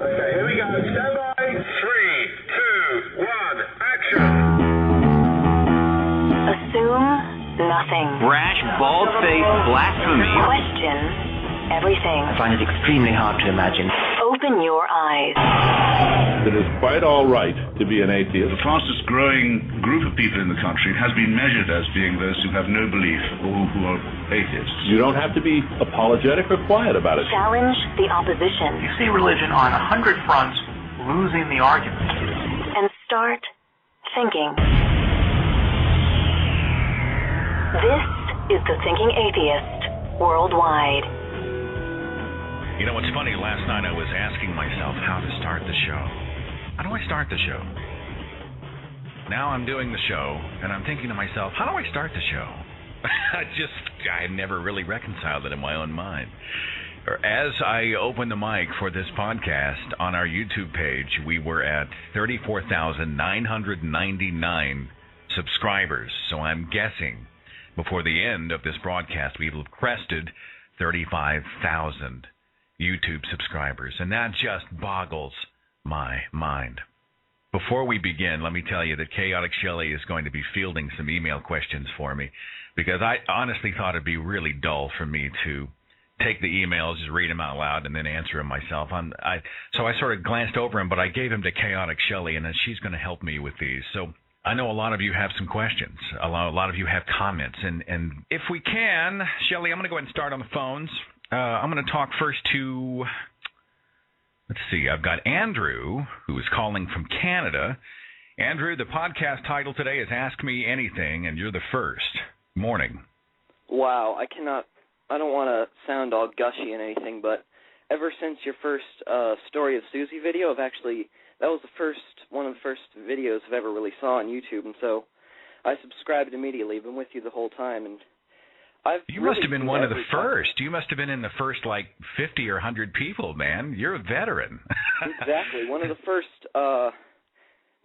Okay, here we go. Stand by. 3, 2, 1, action. Assume nothing. Brash, bald-faced blasphemy. Question everything. I find it extremely hard to imagine. Open your eyes. It is quite all right to be an atheist. The fastest growing group of people in the country has been measured as being those who have no belief or who are atheists. You don't have to be apologetic or quiet about it. Challenge the opposition. You see religion on 100 fronts losing the argument. And start thinking. This is the Thinking Atheist worldwide. You know what's funny? Last night I was asking myself how to start the show. How do I start the show? Now I'm doing the show, and I'm thinking to myself, how do I start the show? I never really reconciled it in my own mind. As I opened the mic for this podcast on our YouTube page, we were at 34,999 subscribers. So I'm guessing before the end of this broadcast, we will have crested 35,000 YouTube subscribers, and that just boggles my mind. Before we begin, let me tell you that Chaotic Shelley is going to be fielding some email questions for me, because I honestly thought it'd be really dull for me to take the emails, just read them out loud, and then answer them myself. So I sort of glanced over them, but I gave them to Chaotic Shelley, and then she's going to help me with these. So I know a lot of you have some questions. A lot of you have comments, and if we can, Shelley, I'm going to go ahead and start on the phones. I'm going to talk first to, let's see, I've got Andrew, who is calling from Canada. Andrew, the podcast title today is Ask Me Anything, and you're the first. Morning. Wow, I don't want to sound all gushy and anything, but ever since your first Story of Susie video, that was one of the first videos I've ever really saw on YouTube, and so I subscribed immediately. I've been with you the whole time, and you must have been one of the first. You must have been in the first, 50 or 100 people, man. You're a veteran. Exactly. One of the first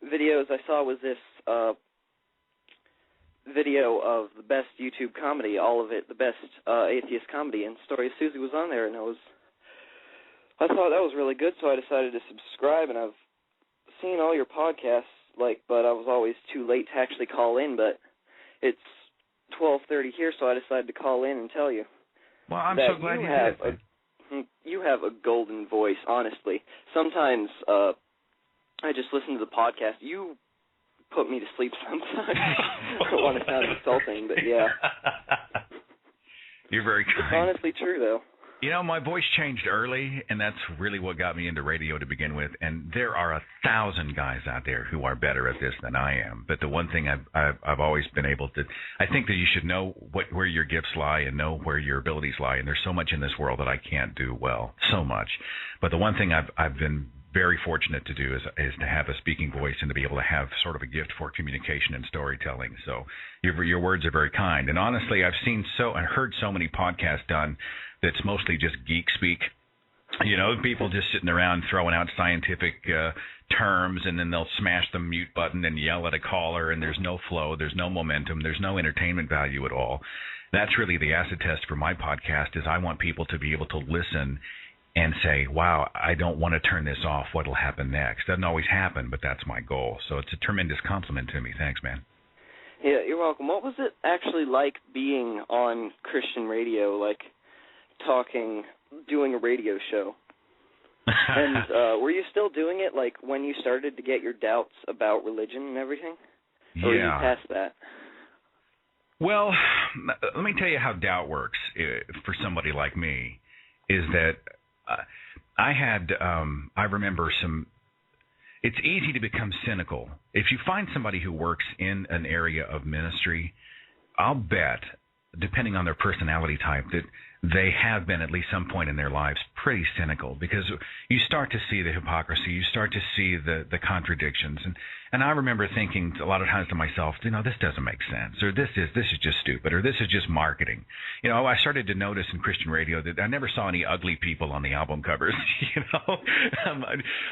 videos I saw was this video of the best YouTube comedy, all of it, the best atheist comedy, and Story of Susie was on there, and I thought that was really good, so I decided to subscribe, and I've seen all your podcasts, but I was always too late to actually call in, but it's 12:30 here, so I decided to call in and tell you. Well, I'm so glad you did. You have a golden voice, honestly. Sometimes I just listen to the podcast. You put me to sleep sometimes. I don't want to sound insulting, but yeah. You're very kind. It's honestly true, though. You know, my voice changed early, and that's really what got me into radio to begin with. And there are 1,000 guys out there who are better at this than I am. But the one thing I've always been able to, I think that you should know where your gifts lie and know where your abilities lie. And there's so much in this world that I can't do well, so much. But the one thing I've been very fortunate to do is to have a speaking voice and to be able to have sort of a gift for communication and storytelling. So your words are very kind. And honestly, I've seen and heard so many podcasts done that's mostly just geek speak. You know, people just sitting around throwing out scientific terms, and then they'll smash the mute button and yell at a caller, and there's no flow, there's no momentum, there's no entertainment value at all. That's really the acid test for my podcast, is I want people to be able to listen and say, wow, I don't want to turn this off. What'll happen next? Doesn't always happen, but that's my goal. So it's a tremendous compliment to me. Thanks, man. Yeah, you're welcome. What was it actually like being on Christian radio, doing a radio show? And were you still doing it, when you started to get your doubts about religion and everything? Or were you past that? Well, let me tell you how doubt works for somebody like me, is that I remember it's easy to become cynical. If you find somebody who works in an area of ministry, I'll bet, depending on their personality type, that they have been at least some point in their lives pretty cynical, because you start to see the hypocrisy, you start to see the contradictions, and I remember thinking a lot of times to myself, this doesn't make sense, or this is just stupid, or this is just marketing. I started to notice in Christian radio that I never saw any ugly people on the album covers.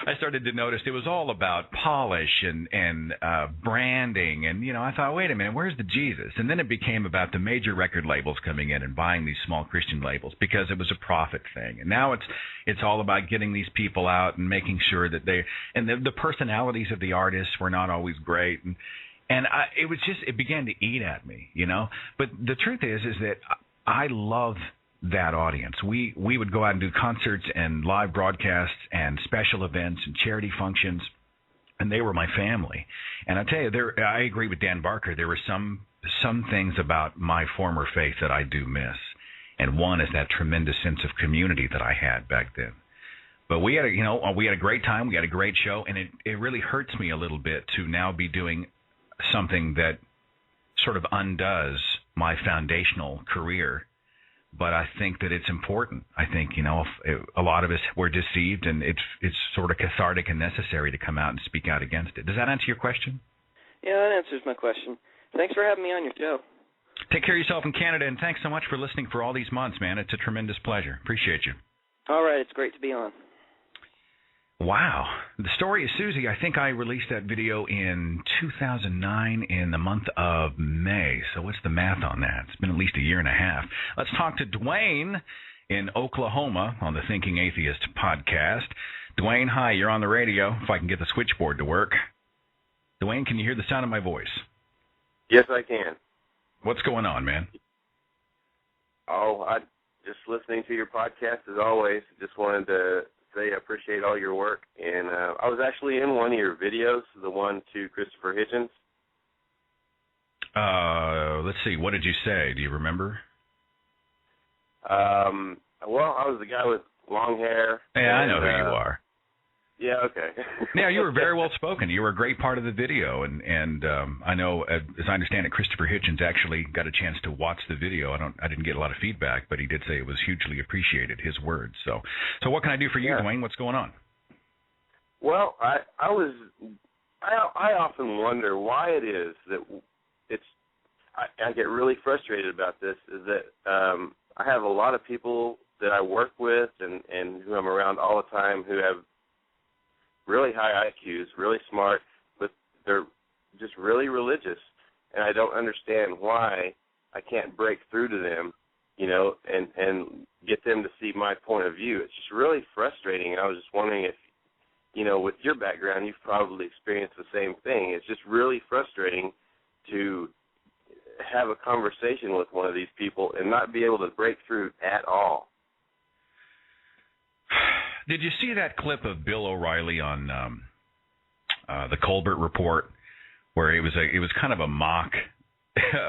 I started to notice it was all about polish and branding, and I thought, wait a minute, where's the Jesus? And then it became about the major record labels coming in and buying these small Christian television labels because it was a profit thing. And now it's all about getting these people out and making sure that the personalities of the artists were not always great. And it began to eat at me, you know. But the truth is that I love that audience. We would go out and do concerts and live broadcasts and special events and charity functions, and they were my family. And I tell you, I agree with Dan Barker. There were some things about my former faith that I do miss, and one is that tremendous sense of community that I had back then. But we had a great time. We had a great show, and it really hurts me a little bit to now be doing something that sort of undoes my foundational career. But I think that it's important. I think, a lot of us were deceived, and it's sort of cathartic and necessary to come out and speak out against it. Does that answer your question? Yeah, that answers my question. Thanks for having me on your show. Take care of yourself in Canada, and thanks so much for listening for all these months, man. It's a tremendous pleasure. Appreciate you. All right, it's great to be on. Wow. The story is Susie. I think I released that video in 2009 in the month of May. So what's the math on that? It's been at least a year and a half. Let's talk to Dwayne in Oklahoma on the Thinking Atheist podcast. Dwayne, hi. You're on the radio. If I can get the switchboard to work. Dwayne, can you hear the sound of my voice? Yes, I can. What's going on, man? Oh, I just listening to your podcast as always. Just wanted to say I appreciate all your work. And I was actually in one of your videos, the one to Christopher Hitchens. Let's see. What did you say? Do you remember? Well, I was the guy with long hair. Yeah, I know who you are. Yeah, okay. Yeah, you were very well spoken. You were a great part of the video, and I know, as I understand it, Christopher Hitchens actually got a chance to watch the video. I didn't get a lot of feedback, but he did say it was hugely appreciated, his words. So what can I do for you, Dwayne? What's going on? Well, I often wonder why it is that I get really frustrated about this. Is that I have a lot of people that I work with and who I'm around all the time who have really high IQs, really smart, but they're just really religious, and I don't understand why I can't break through to them, and get them to see my point of view. It's just really frustrating, and I was just wondering if, with your background, you've probably experienced the same thing. It's just really frustrating to have a conversation with one of these people and not be able to break through at all. Did you see that clip of Bill O'Reilly on the Colbert Report, where it was kind of a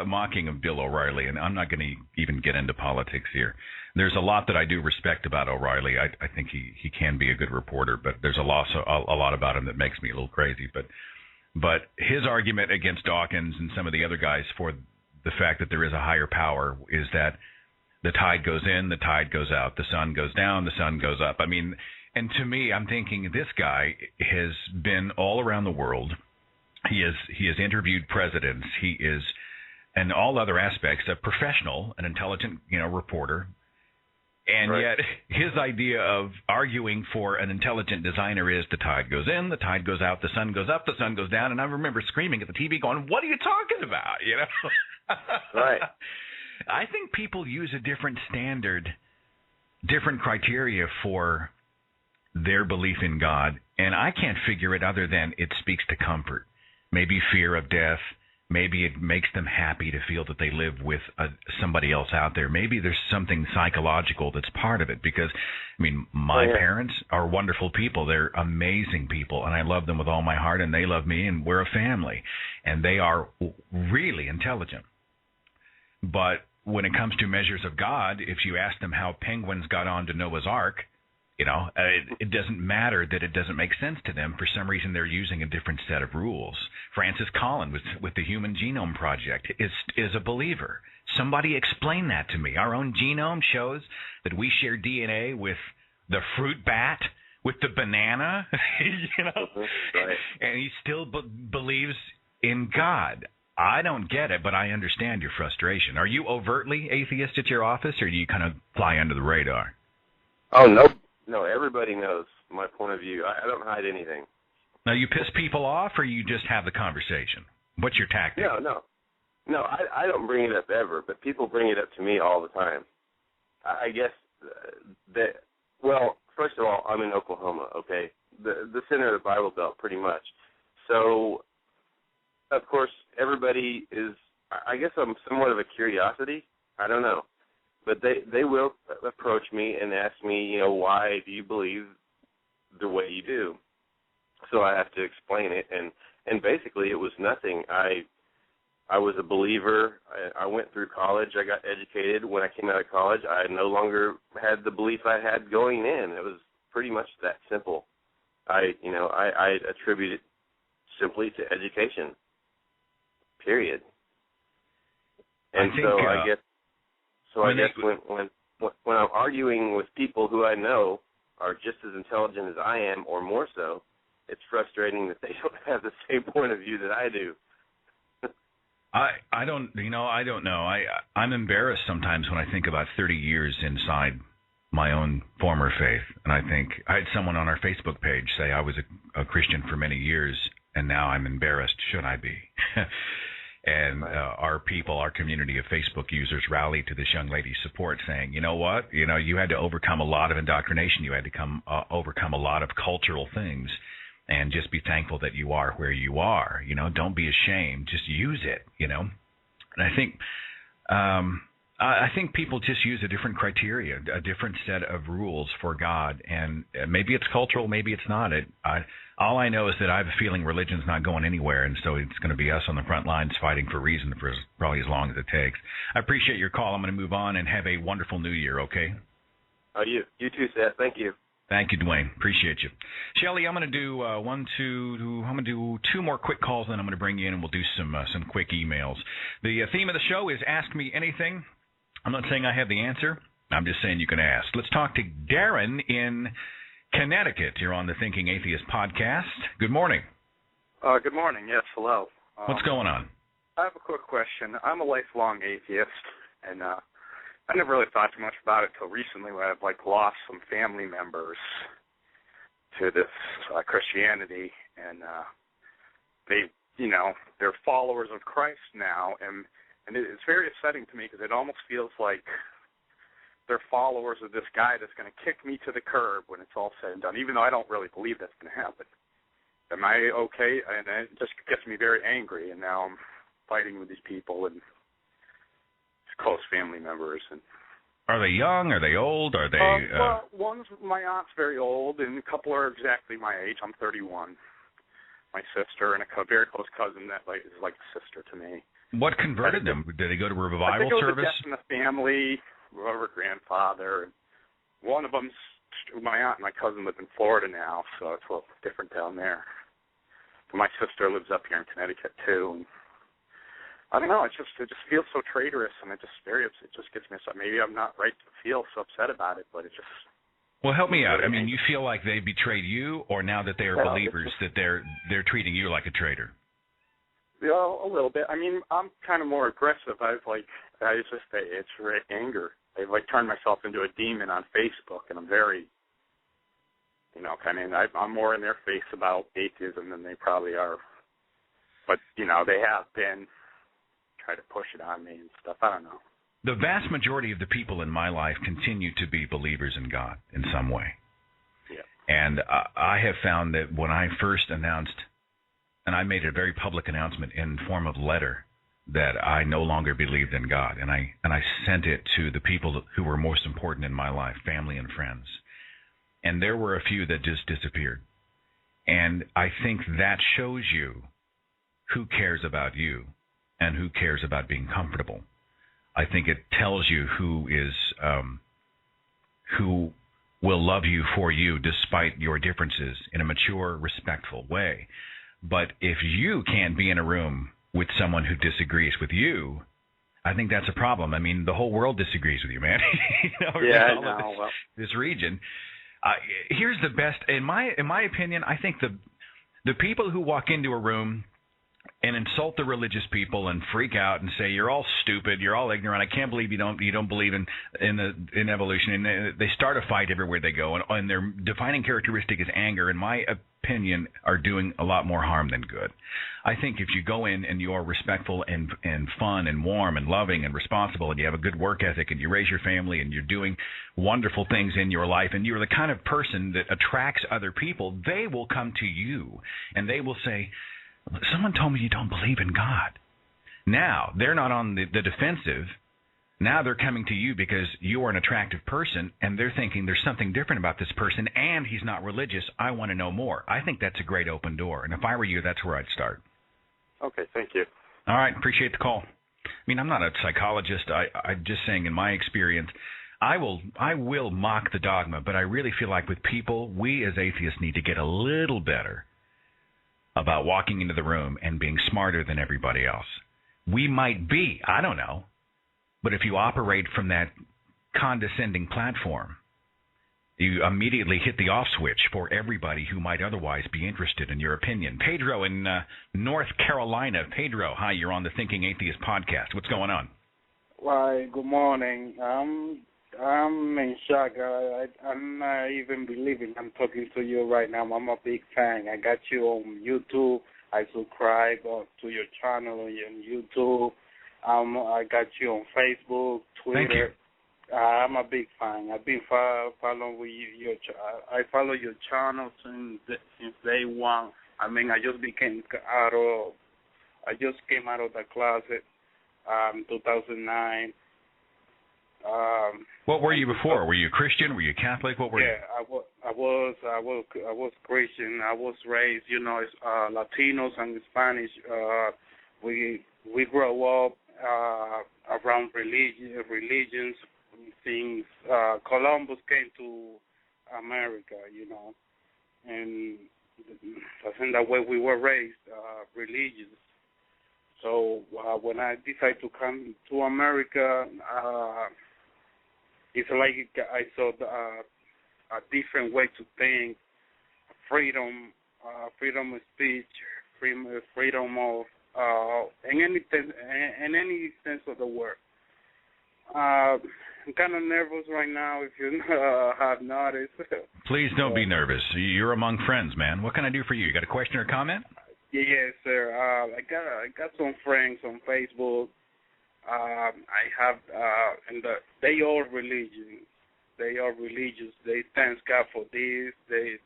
mocking of Bill O'Reilly? And I'm not going to even get into politics here. There's a lot that I do respect about O'Reilly. I think he can be a good reporter, but there's a lot about him that makes me a little crazy. But his argument against Dawkins and some of the other guys for the fact that there is a higher power is that the tide goes in, the tide goes out, the sun goes down, the sun goes up. I mean, and to me, I'm thinking this guy has been all around the world. He has interviewed presidents. He is, in all other aspects, a professional, an intelligent, reporter. And right. Yet his idea of arguing for an intelligent designer is the tide goes in, the tide goes out, the sun goes up, the sun goes down. And I remember screaming at the TV going, what are you talking about? Right. I think people use a different standard, different criteria for their belief in God, and I can't figure it other than it speaks to comfort. Maybe fear of death. Maybe it makes them happy to feel that they live with somebody else out there. Maybe there's something psychological that's part of it because, my parents are wonderful people. They're amazing people, and I love them with all my heart, and they love me, and we're a family, and they are really intelligent. But when it comes to measures of God, if you ask them how penguins got onto Noah's Ark, it doesn't matter that it doesn't make sense to them. For some reason, they're using a different set of rules. Francis Collin with the Human Genome Project is a believer. Somebody explain that to me. Our own genome shows that we share DNA with the fruit bat, with the banana, Right. And he still believes in God. I don't get it, but I understand your frustration. Are you overtly atheist at your office, or do you kind of fly under the radar? Oh, no. No, everybody knows my point of view. I don't hide anything. Now, you piss people off, or you just have the conversation? What's your tactic? No, I don't bring it up ever, but people bring it up to me all the time. I guess that, well, first of all, I'm in Oklahoma, okay? The center of the Bible Belt, pretty much. So, of course, everybody is, I guess I'm somewhat of a curiosity. I don't know. But they will approach me and ask me, why do you believe the way you do? So I have to explain it. And basically it was nothing. I was a believer. I went through college. I got educated. When I came out of college, I no longer had the belief I had going in. It was pretty much that simple. I attribute it simply to education, period. And I guess when I'm arguing with people who I know are just as intelligent as I am or more so, it's frustrating that they don't have the same point of view that I do. I don't know. I'm embarrassed sometimes when I think about 30 years inside my own former faith, and I think I had someone on our Facebook page say I was a Christian for many years, and now I'm embarrassed. Should I be? And our community of Facebook users rallied to this young lady's support, saying, you know what? You had to overcome a lot of indoctrination. You had to overcome a lot of cultural things. And just be thankful that you are where you are. Don't be ashamed. Just use it. And I think people just use a different criteria, a different set of rules for God. And maybe it's cultural, maybe it's not. All I know is that I have a feeling religion's not going anywhere, and so it's going to be us on the front lines fighting for reason for probably as long as it takes. I appreciate your call. I'm going to move on and have a wonderful New Year. Okay. You too, Seth. Thank you. Thank you, Dwayne. Appreciate you. Shelley, I'm going to do two more quick calls, and then I'm going to bring you in, and we'll do some quick emails. The theme of the show is Ask Me Anything. I'm not saying I have the answer. I'm just saying you can ask. Let's talk to Darren in Connecticut. You're on the Thinking Atheist podcast. Good morning. Good morning. Yes, hello. What's going on? I have a quick question. I'm a lifelong atheist, and I never really thought too much about it until recently when I've lost some family members to this Christianity, and they're followers of Christ now, and it's very upsetting to me because it almost feels like they're followers of this guy that's going to kick me to the curb when it's all said and done, even though I don't really believe that's going to happen. Am I okay? And it just gets me very angry, and now I'm fighting with these people and close family members. And are they young? Are they old? Are they? Well, my aunt's very old, and a couple are exactly my age. I'm 31. My sister and a very close cousin that is like a sister to me. What converted them? Did they go to a revival I think it was service? A death in the family, whoever grandfather. One of them's my aunt and my cousin live in Florida now, so it's a little different down there. But my sister lives up here in Connecticut too. And I don't know. It just feels so traitorous, and it just gets me upset. Maybe I'm not right to feel so upset about it, but it just. Well, help me out. I mean, you feel like they betrayed you, or now that they are believers, that they're treating you like a traitor? Yeah, a little bit. I mean, I'm kind of more aggressive. It's anger. I've turned myself into a demon on Facebook, and I'm very, I'm more in their face about atheism than they probably are. But they have been. Try to push it on me and stuff. I don't know. The vast majority of the people in my life continue to be believers in God in some way. Yeah. And I have found that when I first announced, and I made a very public announcement in form of letter, that I no longer believed in God, and I sent it to the people who were most important in my life, family and friends. And there were a few that just disappeared. And I think that shows you who cares about you and who cares about being comfortable. I think it tells you who will love you for you despite your differences in a mature, respectful way. But if you can't be in a room with someone who disagrees with you, I think that's a problem. I mean, the whole world disagrees with you, man. I know. This region. Here's the best, in my opinion, I think the people who walk into a room and insult the religious people and freak out and say you're all stupid, you're all ignorant. I can't believe you don't believe in evolution. And they start a fight everywhere they go. And their defining characteristic is anger. In my opinion, are doing a lot more harm than good. I think if you go in and you are respectful and fun and warm and loving and responsible, and you have a good work ethic, and you raise your family, and you're doing wonderful things in your life, and you're the kind of person that attracts other people, they will come to you and they will say, someone told me you don't believe in God. Now, they're not on the defensive. Now they're coming to you because you are an attractive person, and they're thinking there's something different about this person, and he's not religious. I want to know more. I think that's a great open door. And if I were you, that's where I'd start. Okay, thank you. All right, appreciate the call. I mean, I'm not a psychologist. I'm just saying in my experience, I will mock the dogma, but I really feel like with people, we as atheists need to get a little better about walking into the room and being smarter than everybody else. We might be, I don't know, but if you operate from that condescending platform, you immediately hit the off switch for everybody who might otherwise be interested in your opinion. Pedro in North Carolina. Pedro, hi, you're on the Thinking Atheist podcast. What's going on? Why, good morning. I'm in shock. I'm not even believing I'm talking to you right now. I'm a big fan. I got you on YouTube. I subscribe to your channel on YouTube. I got you on Facebook, Twitter. Thank you. I'm a big fan. I've been following your. I follow your channel since day one. I mean, I just came out of the closet, 2009. What were you before? Were you Christian? Were you Catholic? What were you? Yeah, I was Christian. I was raised, Latinos and Spanish. We grow up around religions since Columbus came to America, and that's in the way we were raised, religious. So when I decided to come to America, it's like I saw a different way to think, freedom of speech, freedom of in any sense of the word. I'm kind of nervous right now, if you have noticed. Please don't be nervous. You're among friends, man. What can I do for you? You got a question or comment? Yes, sir. I got some friends on Facebook. I have, and they all religious. They are religious. They thank God for this. They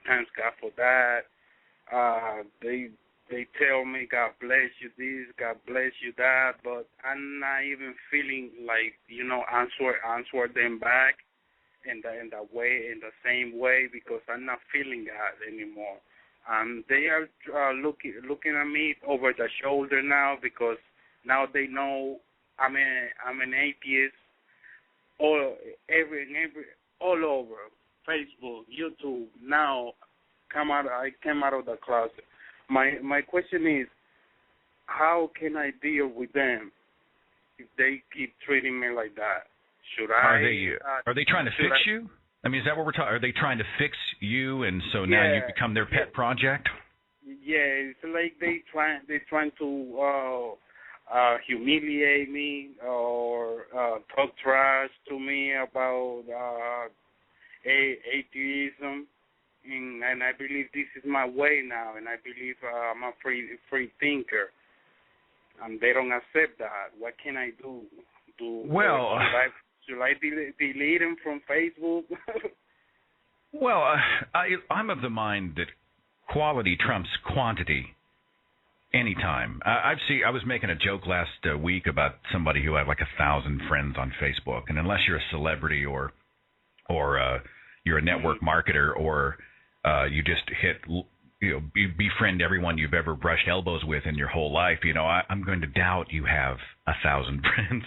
thank God for that. They tell me God bless you this, God bless you that, but I'm not even feeling like answer them back in the same way, because I'm not feeling that anymore. They are looking at me over the shoulder now, because now they know I'm an atheist. All over Facebook, YouTube. Now I came out of the closet. My question is, how can I deal with them if they keep treating me like that? Should Are they trying to fix you? I mean, is that what we're talking? Are they trying to fix you, and so now you become their pet project? Yeah, it's like they're trying to humiliate me or talk trash to me about atheism. And I believe this is my way now, and I believe I'm a free thinker. And they don't accept that. What can I do? Should I delete them from Facebook? Well, I'm of the mind that quality trumps quantity anytime. I was making a joke last week about somebody who had like 1,000 friends on Facebook, and unless you're a celebrity or you're a network marketer, or you just you befriend everyone you've ever brushed elbows with in your whole life, I'm going to doubt you have 1,000 friends.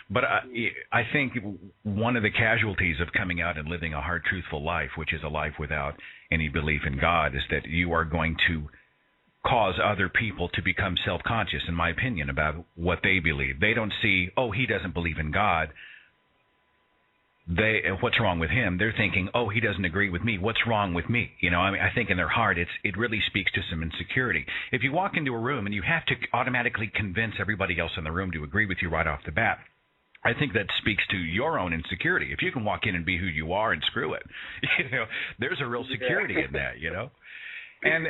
But I think one of the casualties of coming out and living a hard, truthful life, which is a life without any belief in God, is that you are going to cause other people to become self-conscious, in my opinion, about what they believe. They don't see, oh, he doesn't believe in God. what's wrong with him? They're thinking, oh, he doesn't agree with me. What's wrong with me? You know, I mean, I think in their heart, it really speaks to some insecurity. If you walk into a room and you have to automatically convince everybody else in the room to agree with you right off the bat, I think that speaks to your own insecurity. If you can walk in and be who you are and screw it, you know, there's a real security in that, you know. And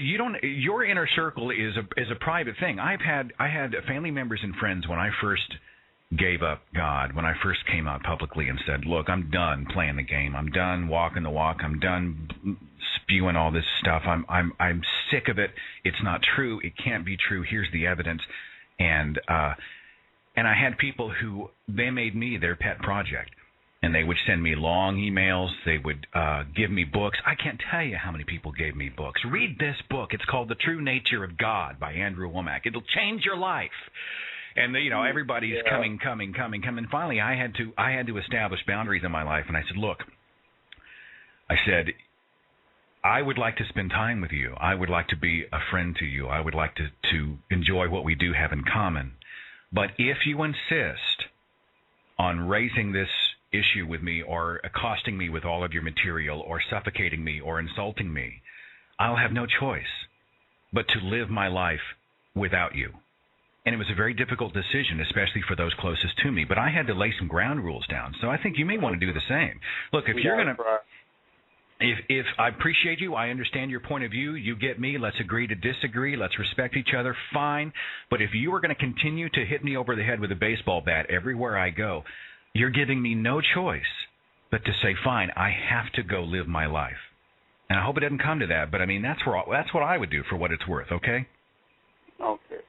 you don't. Your inner circle is a private thing. I had family members and friends when I first gave up God, when I first came out publicly and said, look, I'm done playing the game. I'm done walking the walk. I'm done spewing all this stuff. I'm sick of it. It's not true. It can't be true. Here's the evidence. And I had people who, they made me their pet project. And they would send me long emails. They would give me books. I can't tell you how many people gave me books. Read this book. It's called The True Nature of God by Andrew Womack. It'll change your life. And you know, everybody's coming. And finally, I had to establish boundaries in my life. And I said, look, I would like to spend time with you. I would like to be a friend to you. I would like to enjoy what we do have in common. But if you insist on raising this issue with me or accosting me with all of your material or suffocating me or insulting me, I'll have no choice but to live my life without you. And it was a very difficult decision, especially for those closest to me. But I had to lay some ground rules down. So I think you may want to do the same. Look, if you're going to... If I appreciate you, I understand your point of view, you get me, let's agree to disagree, let's respect each other, fine. But if you are going to continue to hit me over the head with a baseball bat everywhere I go, you're giving me no choice but to say, fine, I have to go live my life. And I hope it doesn't come to that, but I mean, that's what I would do for what it's worth, okay? Okay.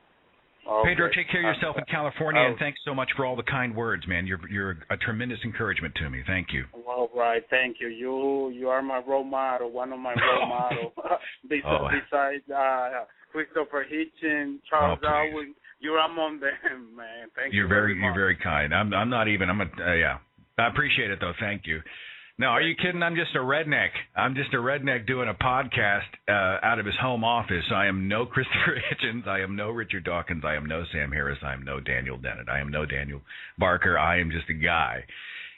Pedro, take care of yourself in California, and thanks so much for all the kind words, man. You're a tremendous encouragament to me. Thank you. All right, thank you. You are my role model, one of my role models. Besides Christopher Hitchens, Charles Darwin, you're among them, man. Thank you. You're very kind. I'm not even. I appreciate it though. Thank you. No, are you kidding? I'm just a redneck. I'm just a redneck doing a podcast out of his home office. I am no Christopher Hitchens. I am no Richard Dawkins. I am no Sam Harris. I am no Daniel Dennett. I am no Daniel Barker. I am just a guy.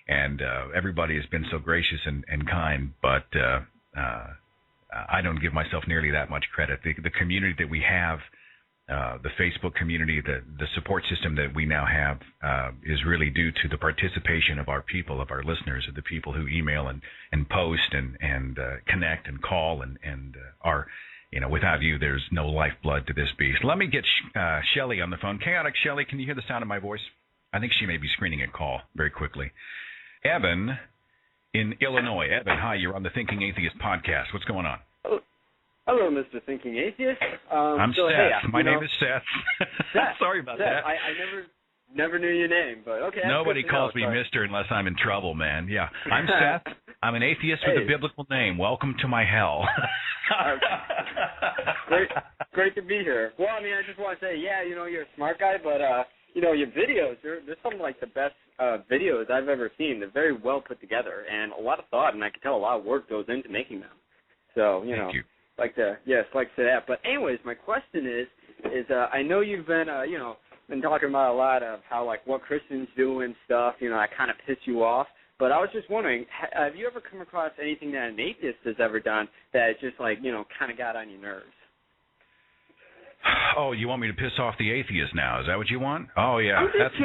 And everybody has been so gracious and kind, but I don't give myself nearly that much credit. The community that we have, the Facebook community, the support system that we now have is really due to the participation of our people, of our listeners, of the people who email and post and connect and call and are, you know, without you, there's no lifeblood to this beast. Let me get Shelley on the phone. Chaotic Shelley, can you hear the sound of my voice? I think she may be screening a call very quickly. Evan in Illinois. Evan, hi, you're on the Thinking Atheist podcast. What's going on? Hello, Mr. Thinking Atheist. I'm Seth. Hey, my name is Seth. Seth. Sorry about Seth. that. I never knew your name, but okay. Nobody calls me Mister unless I'm in trouble, man. Yeah, I'm Seth. I'm an atheist with a biblical name. Welcome to my hell. Great to be here. Well, I mean, I just want to say, you're a smart guy, but your videos, they're some of like the best videos I've ever seen. They're very well put together and a lot of thought, and I can tell a lot of work goes into making them. So, Thank you. like to say that. But anyways, my question is I know you've been been talking about a lot of how like what Christians do and stuff, that kind of piss you off. But I was just wondering, have you ever come across anything that an atheist has ever done that just like, kind of got on your nerves? Oh, you want me to piss off the atheist now? Is that what you want? Oh, yeah. I'm just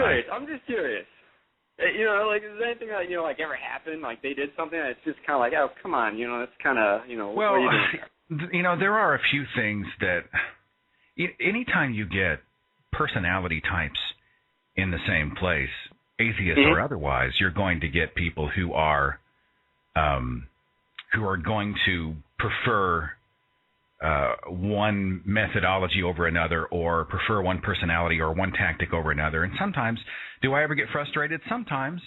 curious. Like, is there anything that, like ever happened? Like they did something that's just kind of like, oh, come on, it's kind of, well, what are you doing here? There are a few things that anytime you get personality types in the same place, atheist or otherwise, you're going to get people who are going to prefer one methodology over another, or prefer one personality or one tactic over another. And sometimes, do I ever get frustrated? Sometimes,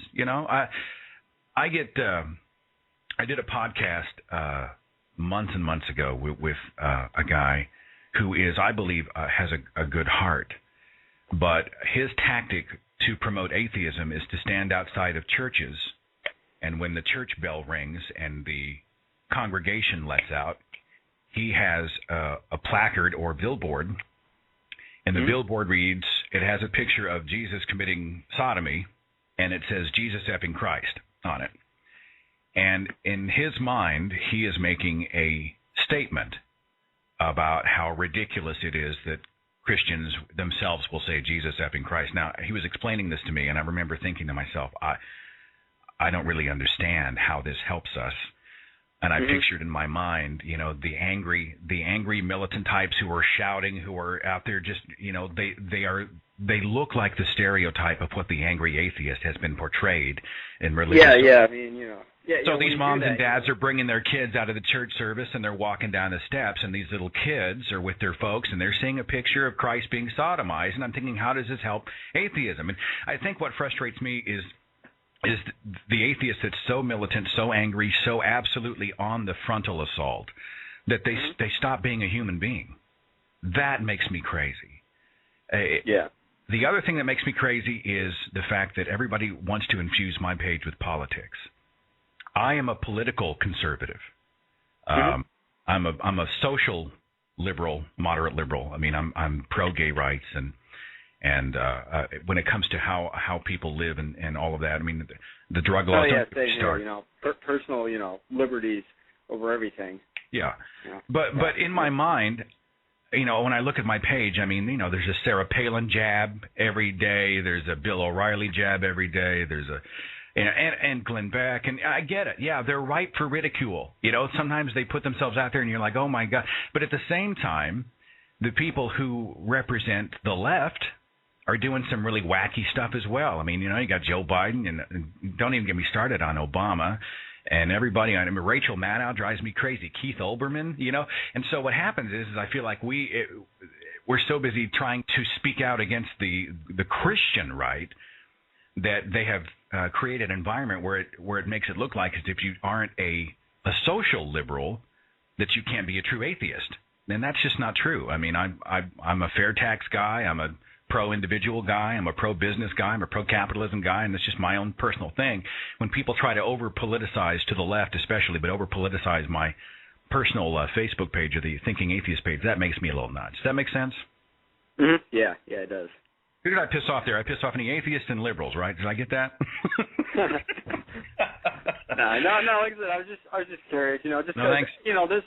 I did a podcast months and months ago with a guy who is, I believe, has a good heart, but his tactic to promote atheism is to stand outside of churches, and when the church bell rings and the congregation lets out, he has a placard or billboard, and the billboard reads, it has a picture of Jesus committing sodomy, and it says Jesus effing Christ on it. And in his mind, he is making a statement about how ridiculous it is that Christians themselves will say Jesus effing Christ. Now, he was explaining this to me, and I remember thinking to myself, I don't really understand how this helps us. And I pictured in my mind, you know, the angry militant types who are shouting, who are out there just, you know, they look like the stereotype of what the angry atheist has been portrayed in religious. I mean, you know. Yeah, so these moms and dads are bringing their kids out of the church service, and they're walking down the steps, and these little kids are with their folks, and they're seeing a picture of Christ being sodomized, and I'm thinking, how does this help atheism? And I think what frustrates me is the atheist that's so militant, so angry, so absolutely on the frontal assault that they stop being a human being. That makes me crazy. The other thing that makes me crazy is the fact that everybody wants to infuse my page with politics. I am a political conservative. I'm a social liberal, moderate liberal. I mean, I'm pro-gay rights and when it comes to how people live and all of that, I mean, the drug laws don't start. You know, personal, you know, liberties over everything. Yeah. But in my mind, you know, when I look at my page, I mean, you know, there's a Sarah Palin jab every day. There's a Bill O'Reilly jab every day. There's a and Glenn Beck, and I get it. Yeah, they're ripe for ridicule. You know, sometimes they put themselves out there, and you're like, oh my God. But at the same time, the people who represent the left are doing some really wacky stuff as well. I mean, you know, you got Joe Biden, and don't even get me started on Obama, and everybody. I mean, Rachel Maddow drives me crazy. Keith Olbermann, you know. And so what happens is I feel like we're so busy trying to speak out against the Christian right that they have created an environment where it makes it look like as if you aren't a social liberal, that you can't be a true atheist. And that's just not true. I mean, I'm a fair tax guy. I'm a pro-individual guy. I'm a pro-business guy. I'm a pro-capitalism guy, and it's just my own personal thing. When people try to over-politicize to the left especially, but over-politicize my personal Facebook page or the Thinking Atheist page, that makes me a little nuts. Does that make sense? Mm-hmm. Yeah, it does. Who did I piss off there? I pissed off any atheists and liberals, right? Did I get that? No, like I said, I was just curious, you know, just because, you know, there's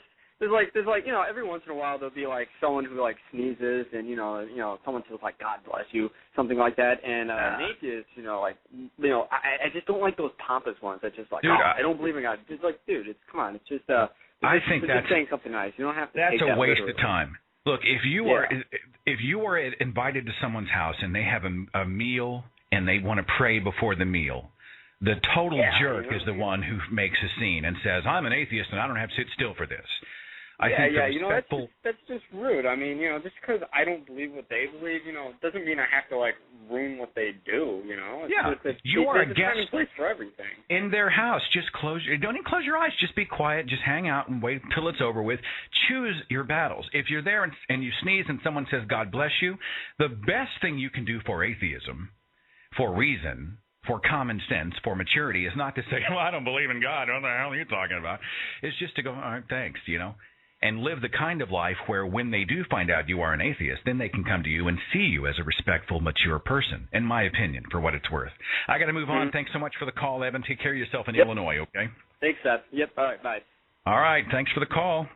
like, you know, every once in a while there'll be like someone who like sneezes and, you know, someone says like, God bless you, something like that. And an atheist, you know, like, you know, I just don't like those pompous ones that just like, dude, I don't believe in God. It's like, dude, come on. It's just, I think that's just saying something nice. You don't have to that's take a that waste literally. of time. Look, if you are invited to someone's house and they have a meal and they want to pray before the meal, the total jerk is the one who makes a scene and says, I'm an atheist and I don't have to sit still for this. I think you know, that's just rude. I mean, you know, just because I don't believe what they believe, you know, doesn't mean I have to like ruin what they do. You know, you are a guest time and place for everything in their house. Just don't even close your eyes. Just be quiet. Just hang out and wait till it's over with. Choose your battles. If you're there and you sneeze and someone says God bless you, the best thing you can do for atheism, for reason, for common sense, for maturity, is not to say, well, I don't believe in God. What the hell are you talking about? It's just to go, all right, thanks, you know. And live the kind of life where when they do find out you are an atheist, then they can come to you and see you as a respectful, mature person, in my opinion, for what it's worth. I got to move on. Thanks so much for the call, Evan. Take care of yourself in Illinois, okay? Thanks, Seth. Yep. All right, bye. All right. Thanks for the call.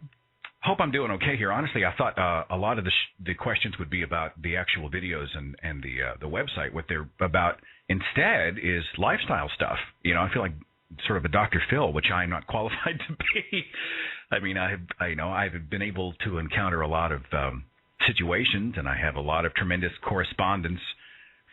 Hope I'm doing okay here. Honestly, I thought a lot of the questions would be about the actual videos and the website. What they're about instead is lifestyle stuff. You know, I feel like sort of a Dr. Phil, which I'm not qualified to be. I mean, I've been able to encounter a lot of situations, and I have a lot of tremendous correspondence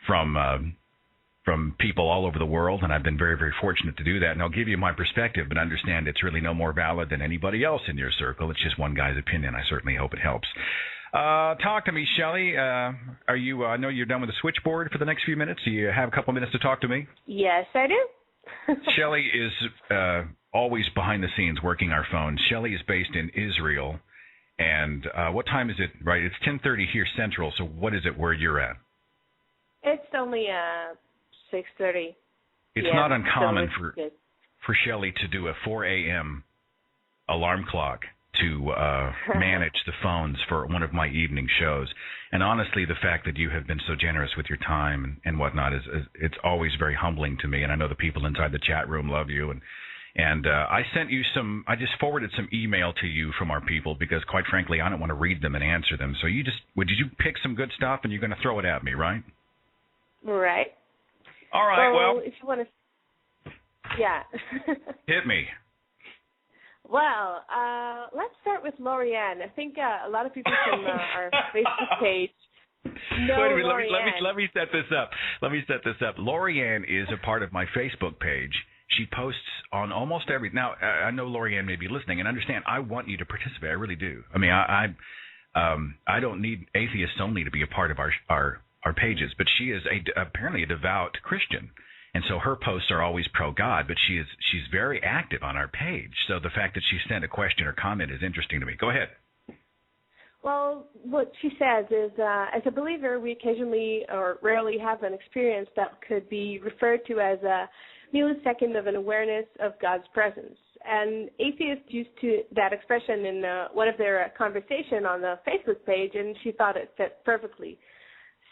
from people all over the world, and I've been very, very fortunate to do that. And I'll give you my perspective, but understand it's really no more valid than anybody else in your circle. It's just one guy's opinion. I certainly hope it helps. Talk to me, Shelley. Are you? I know you're done with the switchboard for the next few minutes. Do you have a couple minutes to talk to me? Yes, I do. Shelley is always behind the scenes working our phones. Shelley is based in Israel, and what time is it? Right, it's 10:30 here Central. So what is it where you're at? It's only 6:30. It's not uncommon for Shelley to do a 4 a.m. alarm clock to manage the phones for one of my evening shows. And honestly, the fact that you have been so generous with your time and whatnot is it's always very humbling to me. And I know the people inside the chat room love you. And I just forwarded some email to you from our people because, quite frankly, I don't want to read them and answer them. So did you pick some good stuff and you're going to throw it at me, right? Right. All right. Well, if you want to, yeah. Hit me. Well, let's start with Lorianne. I think a lot of people from our Facebook page know Wait a minute, Lorianne. let me set this up. Lorianne is a part of my Facebook page. She posts on almost every. Now, I know Lorianne may be listening, and understand. I want you to participate. I really do. I mean, I don't need atheists only to be a part of our pages, but she is apparently a devout Christian. And so her posts are always pro-God, but she's very active on our page. So the fact that she sent a question or comment is interesting to me. Go ahead. Well, what she says is, as a believer, we occasionally or rarely have an experience that could be referred to as a millisecond of an awareness of God's presence. And atheists used that expression in one of their conversation on the Facebook page, and she thought it fit perfectly.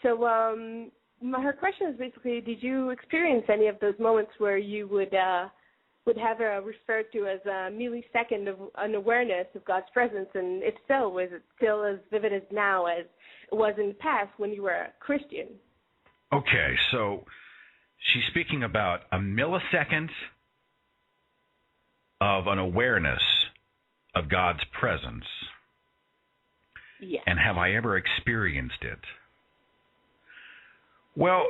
So her question is basically, did you experience any of those moments where you would have referred to as a millisecond of an awareness of God's presence? And if so, was it still as vivid as now as it was in the past when you were a Christian? Okay, so she's speaking about a millisecond of an awareness of God's presence. Yes. And have I ever experienced it? Well,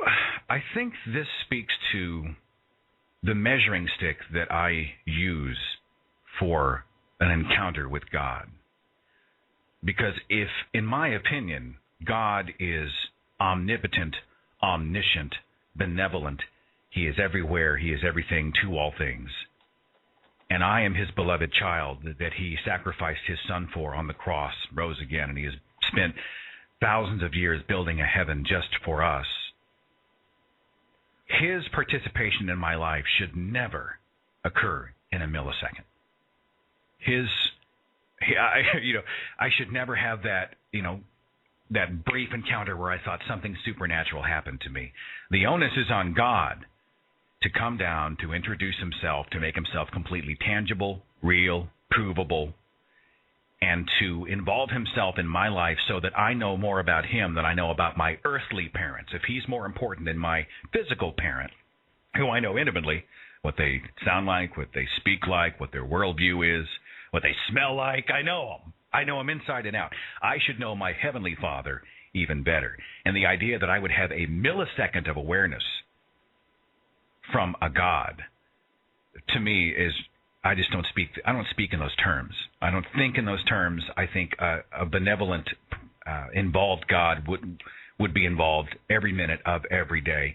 I think this speaks to the measuring stick that I use for an encounter with God. Because if, in my opinion, God is omnipotent, omniscient, benevolent, he is everywhere, he is everything to all things, and I am his beloved child that he sacrificed his son for on the cross, rose again, and he has spent thousands of years building a heaven just for us, his participation in my life should never occur in a millisecond. I should never have that, that brief encounter where I thought something supernatural happened to me. The onus is on God to come down, to introduce himself, to make himself completely tangible, real, provable, and to involve himself in my life so that I know more about him than I know about my earthly parents. If he's more important than my physical parent, who I know intimately, what they sound like, what they speak like, what their worldview is, what they smell like, I know them. I know them inside and out. I should know my heavenly Father even better. And the idea that I would have a millisecond of awareness from a God, to me, is I don't speak in those terms. I don't think in those terms. I think a benevolent, involved God would be involved every minute of every day,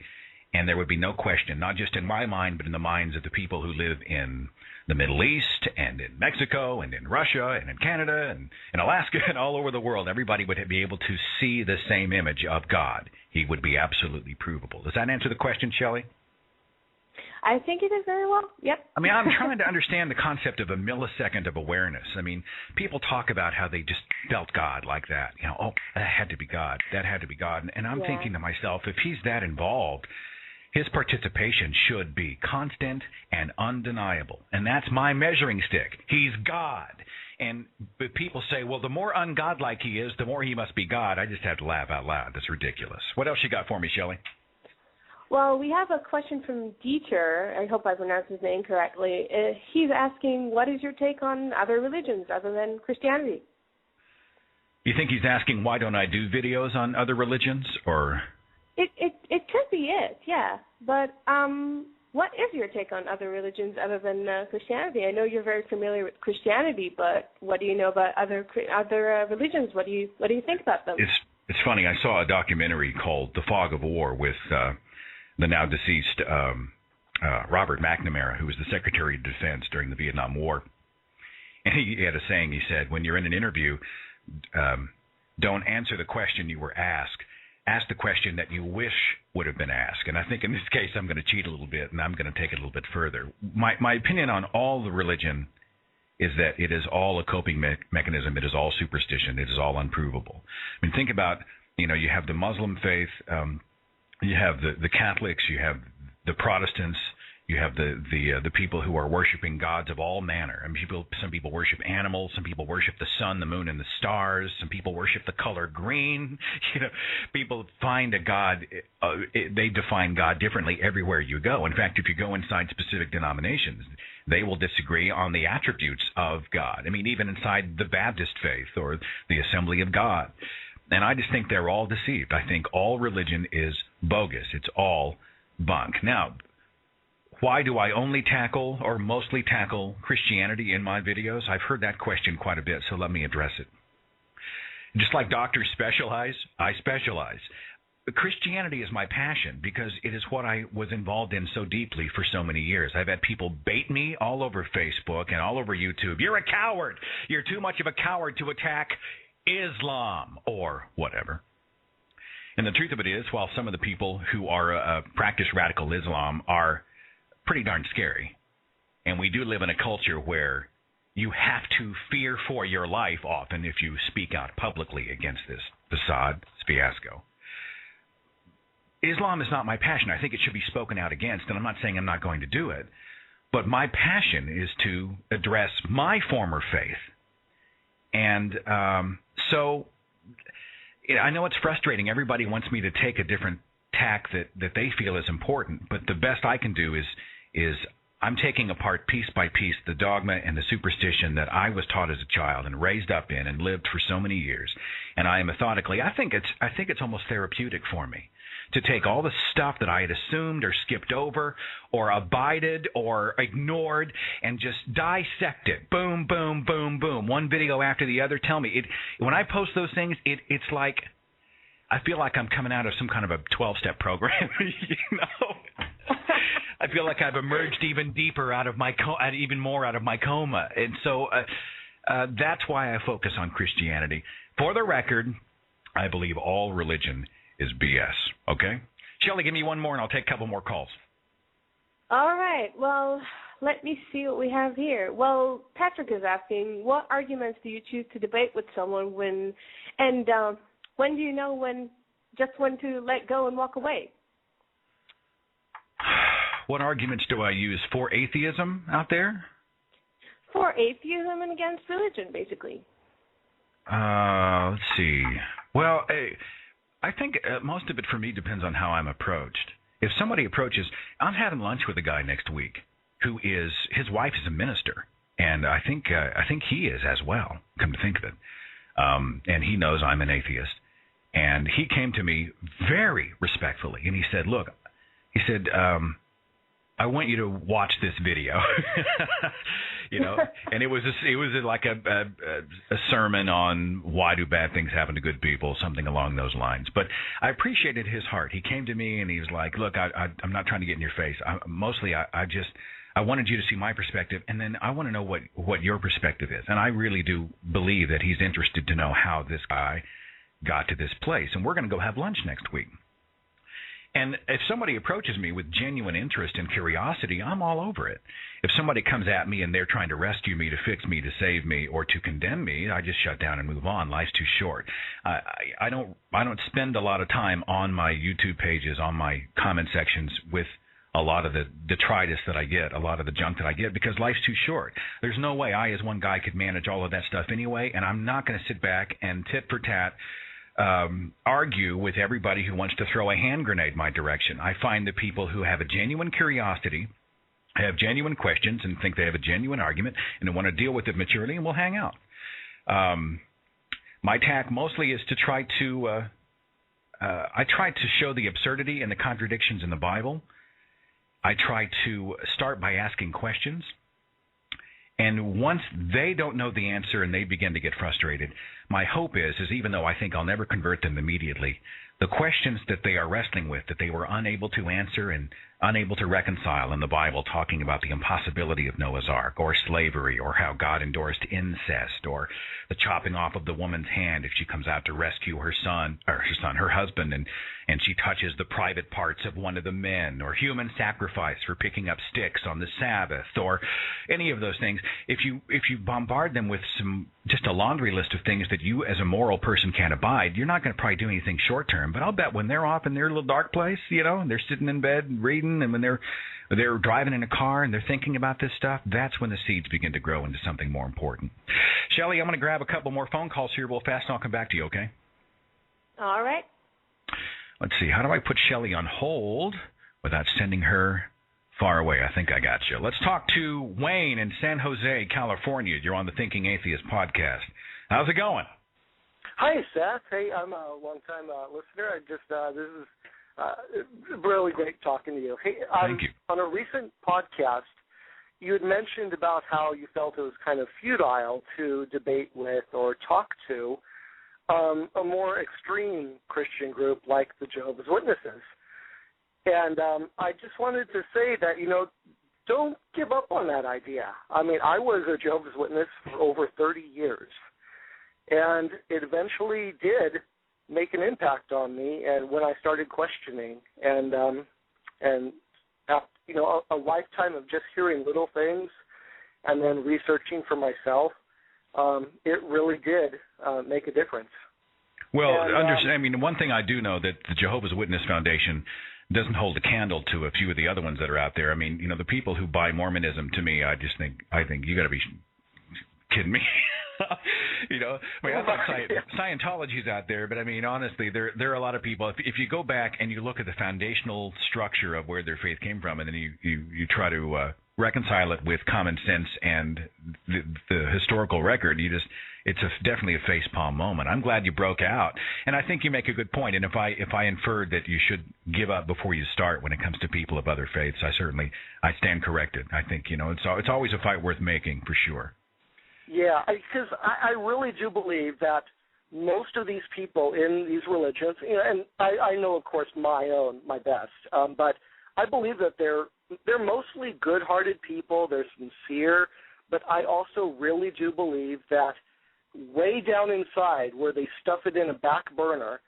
and there would be no question, not just in my mind, but in the minds of the people who live in the Middle East and in Mexico and in Russia and in Canada and in Alaska and all over the world. Everybody would be able to see the same image of God. He would be absolutely provable. Does that answer the question, Shelley? I think it is very well. Yep. I mean, I'm trying to understand the concept of a millisecond of awareness. I mean, people talk about how they just felt God like that. Oh, that had to be God. That had to be God. And I'm thinking to myself, if he's that involved, his participation should be constant and undeniable. And that's my measuring stick. He's God. But people say, well, the more ungodlike he is, the more he must be God. I just have to laugh out loud. That's ridiculous. What else you got for me, Shelley? Well, we have a question from Dieter. I hope I pronounced his name correctly. He's asking, what is your take on other religions other than Christianity? You think he's asking, why don't I do videos on other religions? Or It could be it, yeah. But what is your take on other religions other than Christianity? I know you're very familiar with Christianity, but what do you know about other religions? What do you think about them? It's funny. I saw a documentary called The Fog of War with the now deceased Robert McNamara, who was the Secretary of Defense during the Vietnam War. And he had a saying. He said, when you're in an interview, don't answer the question you were asked. Ask the question that you wish would have been asked. And I think in this case, I'm going to cheat a little bit, and I'm going to take it a little bit further. My opinion on all the religion is that it is all a coping mechanism. It is all superstition. It is all unprovable. I mean, think about, you have the Muslim faith, you have the Catholics, you have the Protestants, you have the people who are worshiping gods of all manner. I mean, some people worship animals, some people worship the sun, the moon, and the stars. Some people worship the color green. People find a god. They define God differently everywhere you go. In fact, if you go inside specific denominations, they will disagree on the attributes of God. I mean, even inside the Baptist faith or the Assembly of God. And I just think they're all deceived. I think all religion is bogus. It's all bunk. Now, why do I only tackle or mostly tackle Christianity in my videos? I've heard that question quite a bit, so let me address it. Just like doctors specialize, I specialize. Christianity is my passion because it is what I was involved in so deeply for so many years. I've had people bait me all over Facebook and all over YouTube. You're a coward. You're too much of a coward to attack Islam or whatever. And the truth of it is, while some of the people who are practice radical Islam are pretty darn scary, and we do live in a culture where you have to fear for your life often if you speak out publicly against this facade, this fiasco. Islam is not my passion. I think it should be spoken out against, and I'm not saying I'm not going to do it, but my passion is to address my former faith. And so I know it's frustrating. Everybody wants me to take a different tack that they feel is important, but the best I can do is I'm taking apart piece by piece the dogma and the superstition that I was taught as a child and raised up in and lived for so many years. And I am methodically, I think it's almost therapeutic for me to take all the stuff that I had assumed or skipped over or abided or ignored and just dissect it. Boom, boom, boom, boom. One video after the other. Tell me, when I post those things, it's like I feel like I'm coming out of some kind of a 12-step program, I feel like I've emerged even deeper even more out of my coma. And so that's why I focus on Christianity. For the record, I believe all religion is BS. Okay? Shelley, give me one more and I'll take a couple more calls. All right. Well, let me see what we have here. Well, Patrick is asking, what arguments do you choose to debate with someone when do you know when to let go and walk away? What arguments do I use for atheism out there? For atheism and against religion, basically. Let's see. Well, I think most of it for me depends on how I'm approached. If somebody approaches, I'm having lunch with a guy next week who is, his wife is a minister, and I think he is as well, come to think of it. And he knows I'm an atheist. And he came to me very respectfully, and he said, look, I want you to watch this video, and it was like a sermon on why do bad things happen to good people, something along those lines. But I appreciated his heart. He came to me and he was like, look, I'm not trying to get in your face. I wanted you to see my perspective, and then I want to know what your perspective is. And I really do believe that he's interested to know how this guy got to this place. And we're going to go have lunch next week. And if somebody approaches me with genuine interest and curiosity, I'm all over it. If somebody comes at me and they're trying to rescue me, to fix me, to save me, or to condemn me, I just shut down and move on. Life's too short. I don't spend a lot of time on my YouTube pages, on my comment sections with a lot of the detritus that I get, a lot of the junk that I get, because life's too short. There's no way I, as one guy, could manage all of that stuff anyway, and I'm not going to sit back and tit for tat argue with everybody who wants to throw a hand grenade my direction. I find the people who have a genuine curiosity, have genuine questions, and think they have a genuine argument, and they want to deal with it maturely, and we'll hang out. My tack mostly is to try to I try to show the absurdity and the contradictions in the Bible. I try to start by asking questions. And once they don't know the answer and they begin to get frustrated, my hope is even though I think I'll never convert them immediately, the questions that they are wrestling with, that they were unable to answer and unable to reconcile in the Bible, talking about the impossibility of Noah's Ark, or slavery, or how God endorsed incest, or the chopping off of the woman's hand if she comes out to rescue her husband, and she touches the private parts of one of the men, or human sacrifice for picking up sticks on the Sabbath, or any of those things. If you bombard them with just a laundry list of things that you as a moral person can't abide, you're not going to probably do anything short term. But I'll bet when they're off in their little dark place, and they're sitting in bed reading, and when they're driving in a car and they're thinking about this stuff, that's when the seeds begin to grow into something more important. Shelley, I'm going to grab a couple more phone calls here real fast, and I'll come back to you, okay? All right. Let's see. How do I put Shelley on hold without sending her far away? I think I got you. Let's talk to Wayne in San Jose, California. You're on the Thinking Atheist podcast. How's it going? Hi, Seth. Hey, I'm a long-time listener. This is really great talking to you. Hey, Thank you. On a recent podcast, you had mentioned about how you felt it was kind of futile to debate with or talk to a more extreme Christian group like the Jehovah's Witnesses. And I just wanted to say that, don't give up on that idea. I mean, I was a Jehovah's Witness for over 30 years, and it eventually did make an impact on me. And when I started questioning, and a lifetime of just hearing little things and then researching for myself, it really did make a difference. Well, one thing I do know that the Jehovah's Witness Foundation doesn't hold a candle to a few of the other ones that are out there. I mean, the people who buy Mormonism, to me, I think you got to be kidding me. I thought Scientology's out there, but I mean, honestly, there are a lot of people. If you go back and you look at the foundational structure of where their faith came from, and then you try to reconcile it with common sense and the historical record, it's definitely a facepalm moment. I'm glad you broke out, and I think you make a good point. And if I inferred that you should give up before you start when it comes to people of other faiths, I stand corrected. I think it's always a fight worth making for sure. Yeah, because I really do believe that most of these people in these religions, and I know, of course, my best, but I believe that they're mostly good-hearted people. They're sincere, but I also really do believe that way down inside, where they stuff it in a back burner,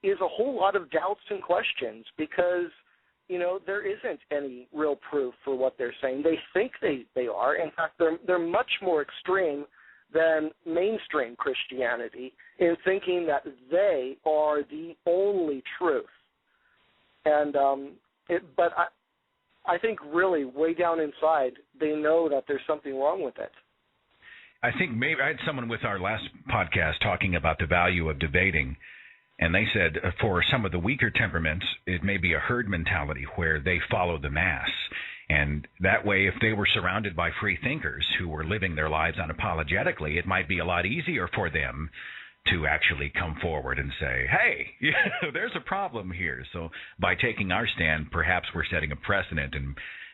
is a whole lot of doubts and questions because, there isn't any real proof for what they're saying. They think they are. In fact, they're much more extreme than mainstream Christianity in thinking that they are the only truth. And but I think really way down inside, they know that there's something wrong with it. I think maybe I had someone with our last podcast talking about the value of debating, and they said for some of the weaker temperaments, it may be a herd mentality where they follow the mass. And that way, if they were surrounded by free thinkers who were living their lives unapologetically, it might be a lot easier for them to actually come forward and say, hey, there's a problem here. So by taking our stand, perhaps we're setting a precedent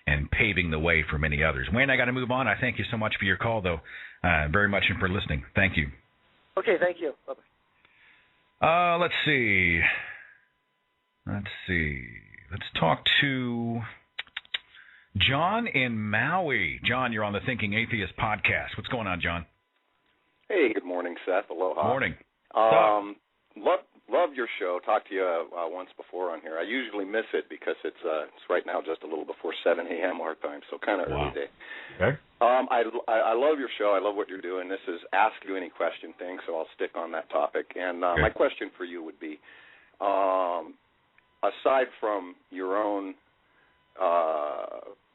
and paving the way for many others. Wayne, I got to move on. I thank you so much for your call, though, very much, and for listening. Thank you. Okay, thank you. Bye-bye. Let's see. Let's talk to John in Maui. John, you're on the Thinking Atheist podcast. What's going on, John? Hey, good morning, Seth. Aloha. Morning. Love your show. Talked to you once before on here. I usually miss it because it's right now just a little before 7 a.m. our time, so kind of early day. Okay. I love your show. I love what you're doing. This is Ask You Any Question thing, so I'll stick on that topic. And my question for you would be, aside from your own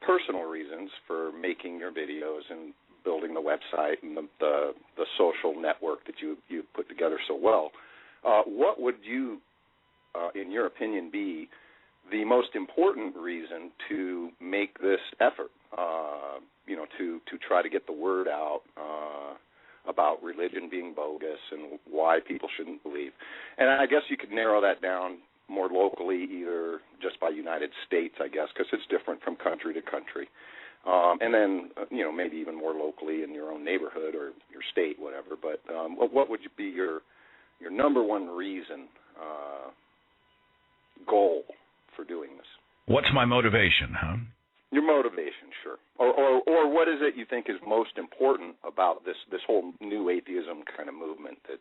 personal reasons for making your videos and building the website and the social network that you put together so well, what would you, in your opinion, be the most important reason to make this effort, to try to get the word out about religion being bogus and why people shouldn't believe? And I guess you could narrow that down more locally, either just by United States, I guess, because it's different from country to country. And then, maybe even more locally in your own neighborhood or your state, whatever. But what would be your number one reason goal for doing this? What's my motivation, huh? Your motivation, sure. Or what is it you think is most important about this whole new atheism kind of movement that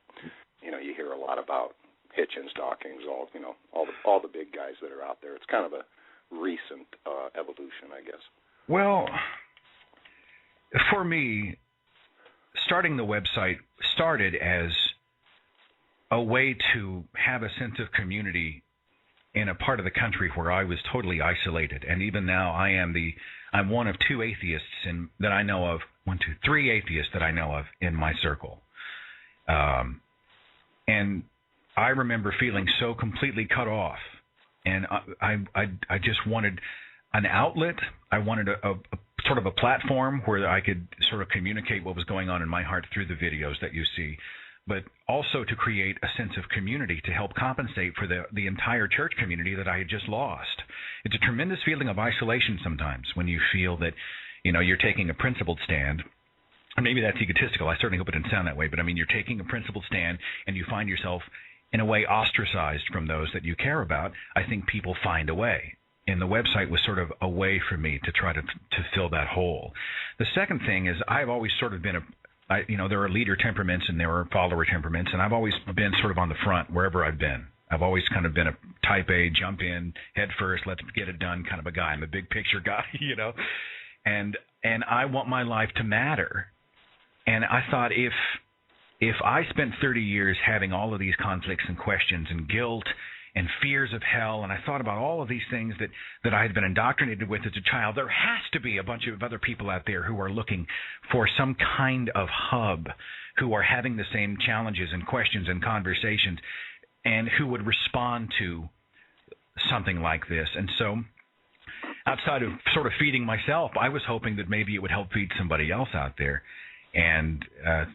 you hear a lot about? Hitchens, Dawkins, all the big guys that are out there. It's kind of a recent evolution, I guess. Well, for me, starting the website started as a way to have a sense of community in a part of the country where I was totally isolated. And even now I'm one of two atheists that I know of, three atheists that I know of in my circle. And I remember feeling so completely cut off. And I just wanted an outlet. I wanted a sort of a platform where I could sort of communicate what was going on in my heart through the videos that you see, but also to create a sense of community to help compensate for the entire church community that I had just lost. It's a tremendous feeling of isolation sometimes when you feel that, you're taking a principled stand. And maybe that's egotistical. I certainly hope it didn't sound that way, but I mean, you're taking a principled stand and you find yourself in a way ostracized from those that you care about. I think people find a way. And the website was sort of a way for me to try to fill that hole. The second thing is I've always sort of been there are leader temperaments and there are follower temperaments, and I've always been sort of on the front wherever I've been. I've always kind of been a type A, jump in, head first, let's get it done kind of a guy. I'm a big picture guy, and I want my life to matter. And I thought if I spent 30 years having all of these conflicts and questions and guilt and fears of hell, and I thought about all of these things that I had been indoctrinated with as a child, there has to be a bunch of other people out there who are looking for some kind of hub, who are having the same challenges and questions and conversations, and who would respond to something like this. And so outside of sort of feeding myself, I was hoping that maybe it would help feed somebody else out there. And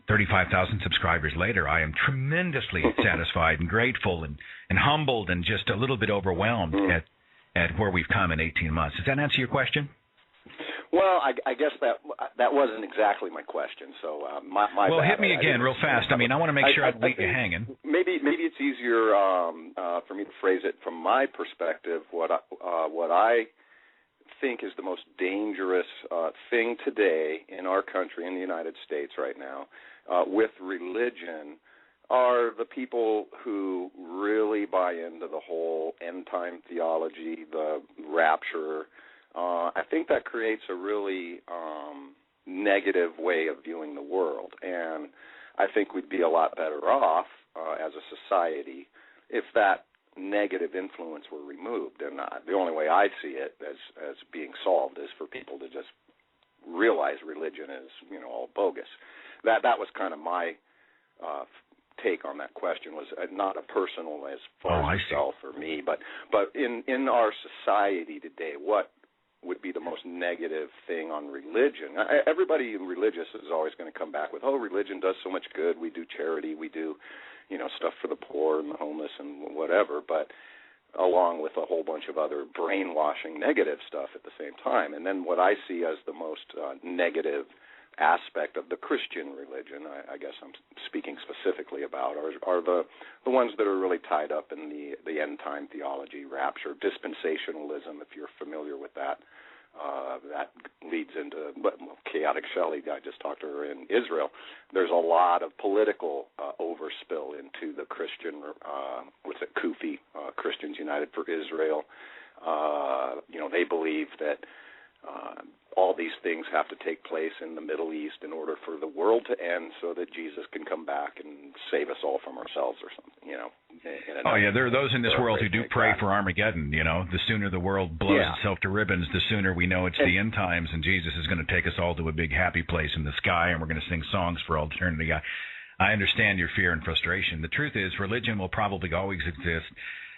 35,000 subscribers later, I am tremendously satisfied and grateful and humbled and just a little bit overwhelmed at where we've come in 18 months. Does that answer your question? Well, I guess that wasn't exactly my question. So my well, bad. Hit me again real fast. I mean, I want to make sure I don't leave you hanging. Maybe it's easier for me to phrase it from my perspective. What I think is the most dangerous thing today in our country, in the United States right now, with religion, are the people who really buy into the whole end-time theology, the rapture. I think that creates a really negative way of viewing the world, and I think we'd be a lot better off as a society if that negative influence were removed. And the only way I see it as being solved is for people to just realize religion is all bogus. That was kind of my take on that question, was not a personal as far as yourself or me, but in our society today, what would be the most negative thing on religion? Everybody religious is always going to come back with, religion does so much good. We do charity. We do stuff for the poor and the homeless and whatever, but along with a whole bunch of other brainwashing negative stuff at the same time. And then what I see as the most negative aspect of the Christian religion, I guess I'm speaking specifically about, are the ones that are really tied up in the end-time theology, rapture, dispensationalism, if you're familiar with that. That leads into chaotic Shelley. I just talked to her in Israel. There's a lot of political overspill into the Christian, Kufi, Christians United for Israel. They believe that all these things have to take place in the Middle East in order for the world to end, so that Jesus can come back and save us all from ourselves or something. There are those in this world who do pray for Armageddon. The sooner the world blows itself to ribbons, the sooner we know it's the end times, and Jesus is going to take us all to a big happy place in the sky, and we're going to sing songs for all eternity. I understand your fear and frustration. The truth is, religion will probably always exist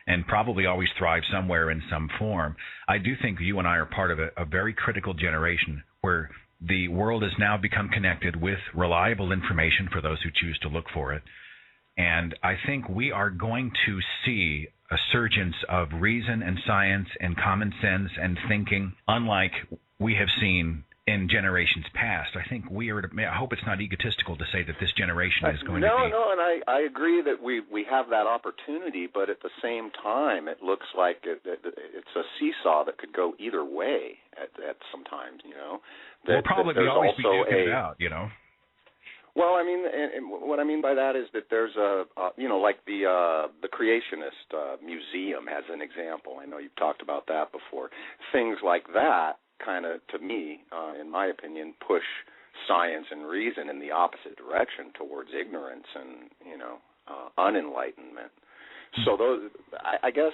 and probably always thrive somewhere in some form. I do think you and I are part of a very critical generation where the world has now become connected with reliable information for those who choose to look for it. And I think we are going to see a surgence of reason and science and common sense and thinking unlike we have seen in generations past. I think I hope it's not egotistical to say that this generation is going to be. No, and I agree that we have that opportunity, but at the same time, it looks like it's a seesaw that could go either way at sometimes, you know. We'll probably always be duking it out, you know. Well, I mean, and what I mean by that is that there's like the Creationist Museum as an example. I know you've talked about that before. Things like that kind of, to me, in my opinion, push science and reason in the opposite direction towards ignorance and, you know, unenlightenment. So those, I guess.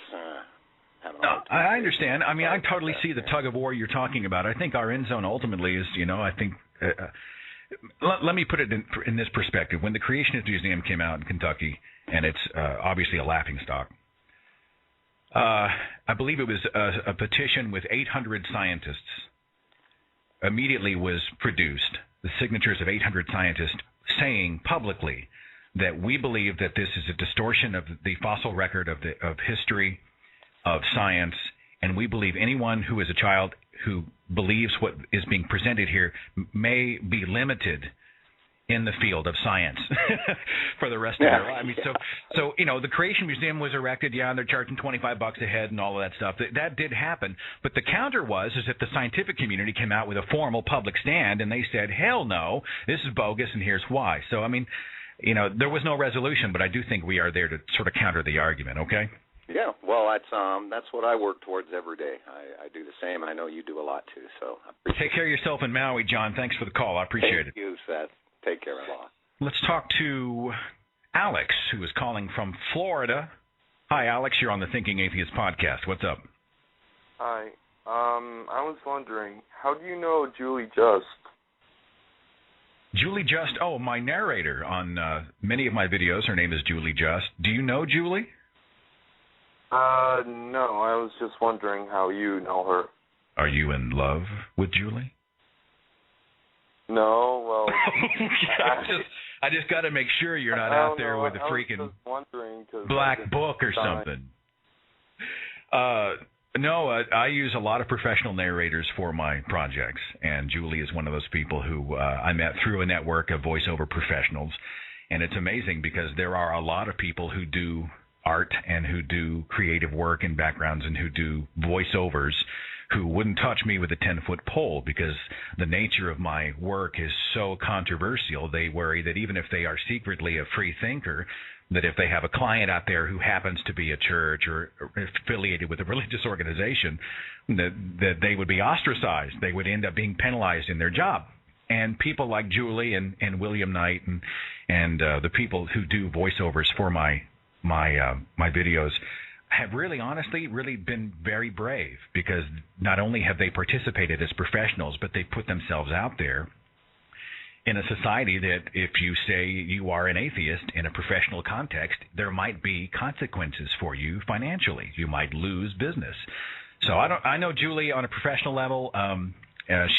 I don't know. I understand. I mean, I totally see the tug of war you're talking about. I think our end zone ultimately is, you know, I think. Let me put it in this perspective. When the Creationist Museum came out in Kentucky, and it's obviously a laughingstock, I believe it was a petition with 800 scientists immediately was produced, the signatures of 800 scientists saying publicly that we believe that this is a distortion of the fossil record of history, of science, and we believe anyone who is a child who believes what is being presented here may be limited in the field of science for the rest of their life. I mean, so you know, the Creation Museum was erected. Yeah, and they're charging $25 a head and all of that stuff. That did happen. But the counter is that the scientific community came out with a formal public stand and they said, hell no, this is bogus and here's why. So, I mean, you know, there was no resolution, but I do think we are there to sort of counter the argument, okay? Yeah, well, that's what I work towards every day. I do the same. I know you do a lot too. So take care of yourself in Maui, John. Thanks for the call. I appreciate it. Thank you, Seth. Take care a lot. Let's talk to Alex, who is calling from Florida. Hi, Alex. You're on the Thinking Atheist podcast. What's up? Hi. I was wondering, how do you know Julie Just? Julie Just? Oh, my narrator on many of my videos. Her name is Julie Just. Do you know Julie? No. I was just wondering how you know her. Are you in love with Julie? No, well, I just got to make sure you're not out there with a freaking black book or something. No, I use a lot of professional narrators for my projects, and Julie is one of those people who I met through a network of voiceover professionals, and it's amazing because there are a lot of people who do art and who do creative work in backgrounds and who do voiceovers who wouldn't touch me with a 10-foot pole because the nature of my work is so controversial. They worry that even if they are secretly a free thinker, that if they have a client out there who happens to be a church or affiliated with a religious organization, that they would be ostracized. They would end up being penalized in their job. And people like Julie and William Knight and the people who do voiceovers for my videos have really, honestly, really been very brave because not only have they participated as professionals, but they put themselves out there in a society that if you say you are an atheist in a professional context, there might be consequences for you financially. You might lose business. So I know Julie on a professional level.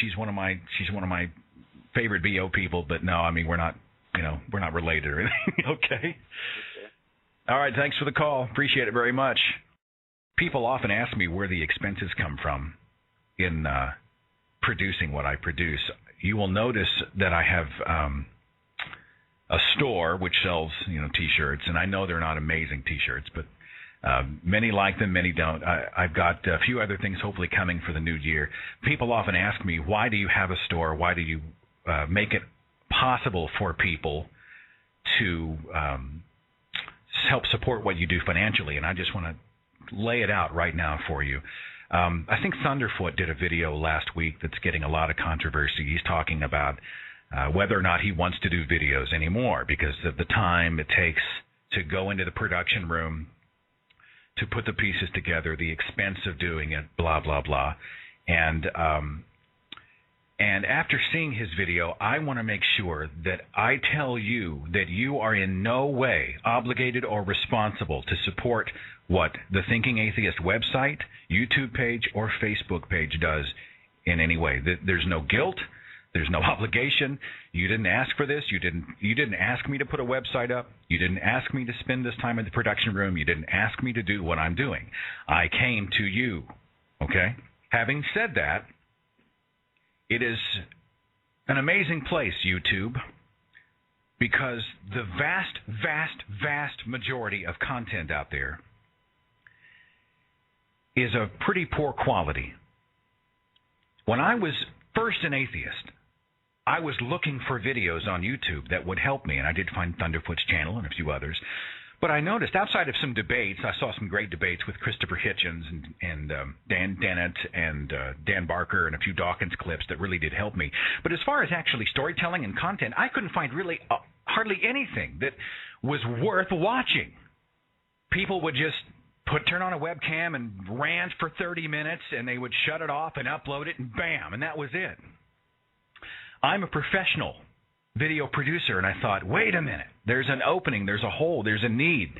She's one of my favorite VO people, but no, I mean we're not related or anything. Okay. All right, thanks for the call. Appreciate it very much. People often ask me where the expenses come from in producing what I produce. You will notice that I have a store which sells, T-shirts, and I know they're not amazing T-shirts, but many like them, many don't. I've got a few other things hopefully coming for the new year. People often ask me, why do you have a store? Why do you make it possible for people to help support what you do financially? And I just want to lay it out right now for you. I think Thunderfoot did a video last week that's getting a lot of controversy. He's talking about whether or not he wants to do videos anymore because of the time it takes to go into the production room, to put the pieces together, the expense of doing it, blah, blah, blah. And after seeing his video, I want to make sure that I tell you that you are in no way obligated or responsible to support what the Thinking Atheist website, YouTube page, or Facebook page does in any way. There's no guilt. There's no obligation. You didn't ask for this. You didn't ask me to put a website up. You didn't ask me to spend this time in the production room. You didn't ask me to do what I'm doing. I came to you, okay? Having said that, It is an amazing place, YouTube, because the vast, vast, vast majority of content out there is of pretty poor quality. When I was first an atheist, I was looking for videos on YouTube that would help me, and I did find Thunderfoot's channel and a few others. But I noticed, outside of some debates, I saw some great debates with Christopher Hitchens and Dan Dennett and Dan Barker and a few Dawkins clips that really did help me. But as far as actually storytelling and content, I couldn't find really hardly anything that was worth watching. People would just turn on a webcam and rant for 30 minutes, and they would shut it off and upload it, and bam, and that was it. I'm a professional video producer, and I thought, wait a minute, there's an opening, there's a hole, there's a need,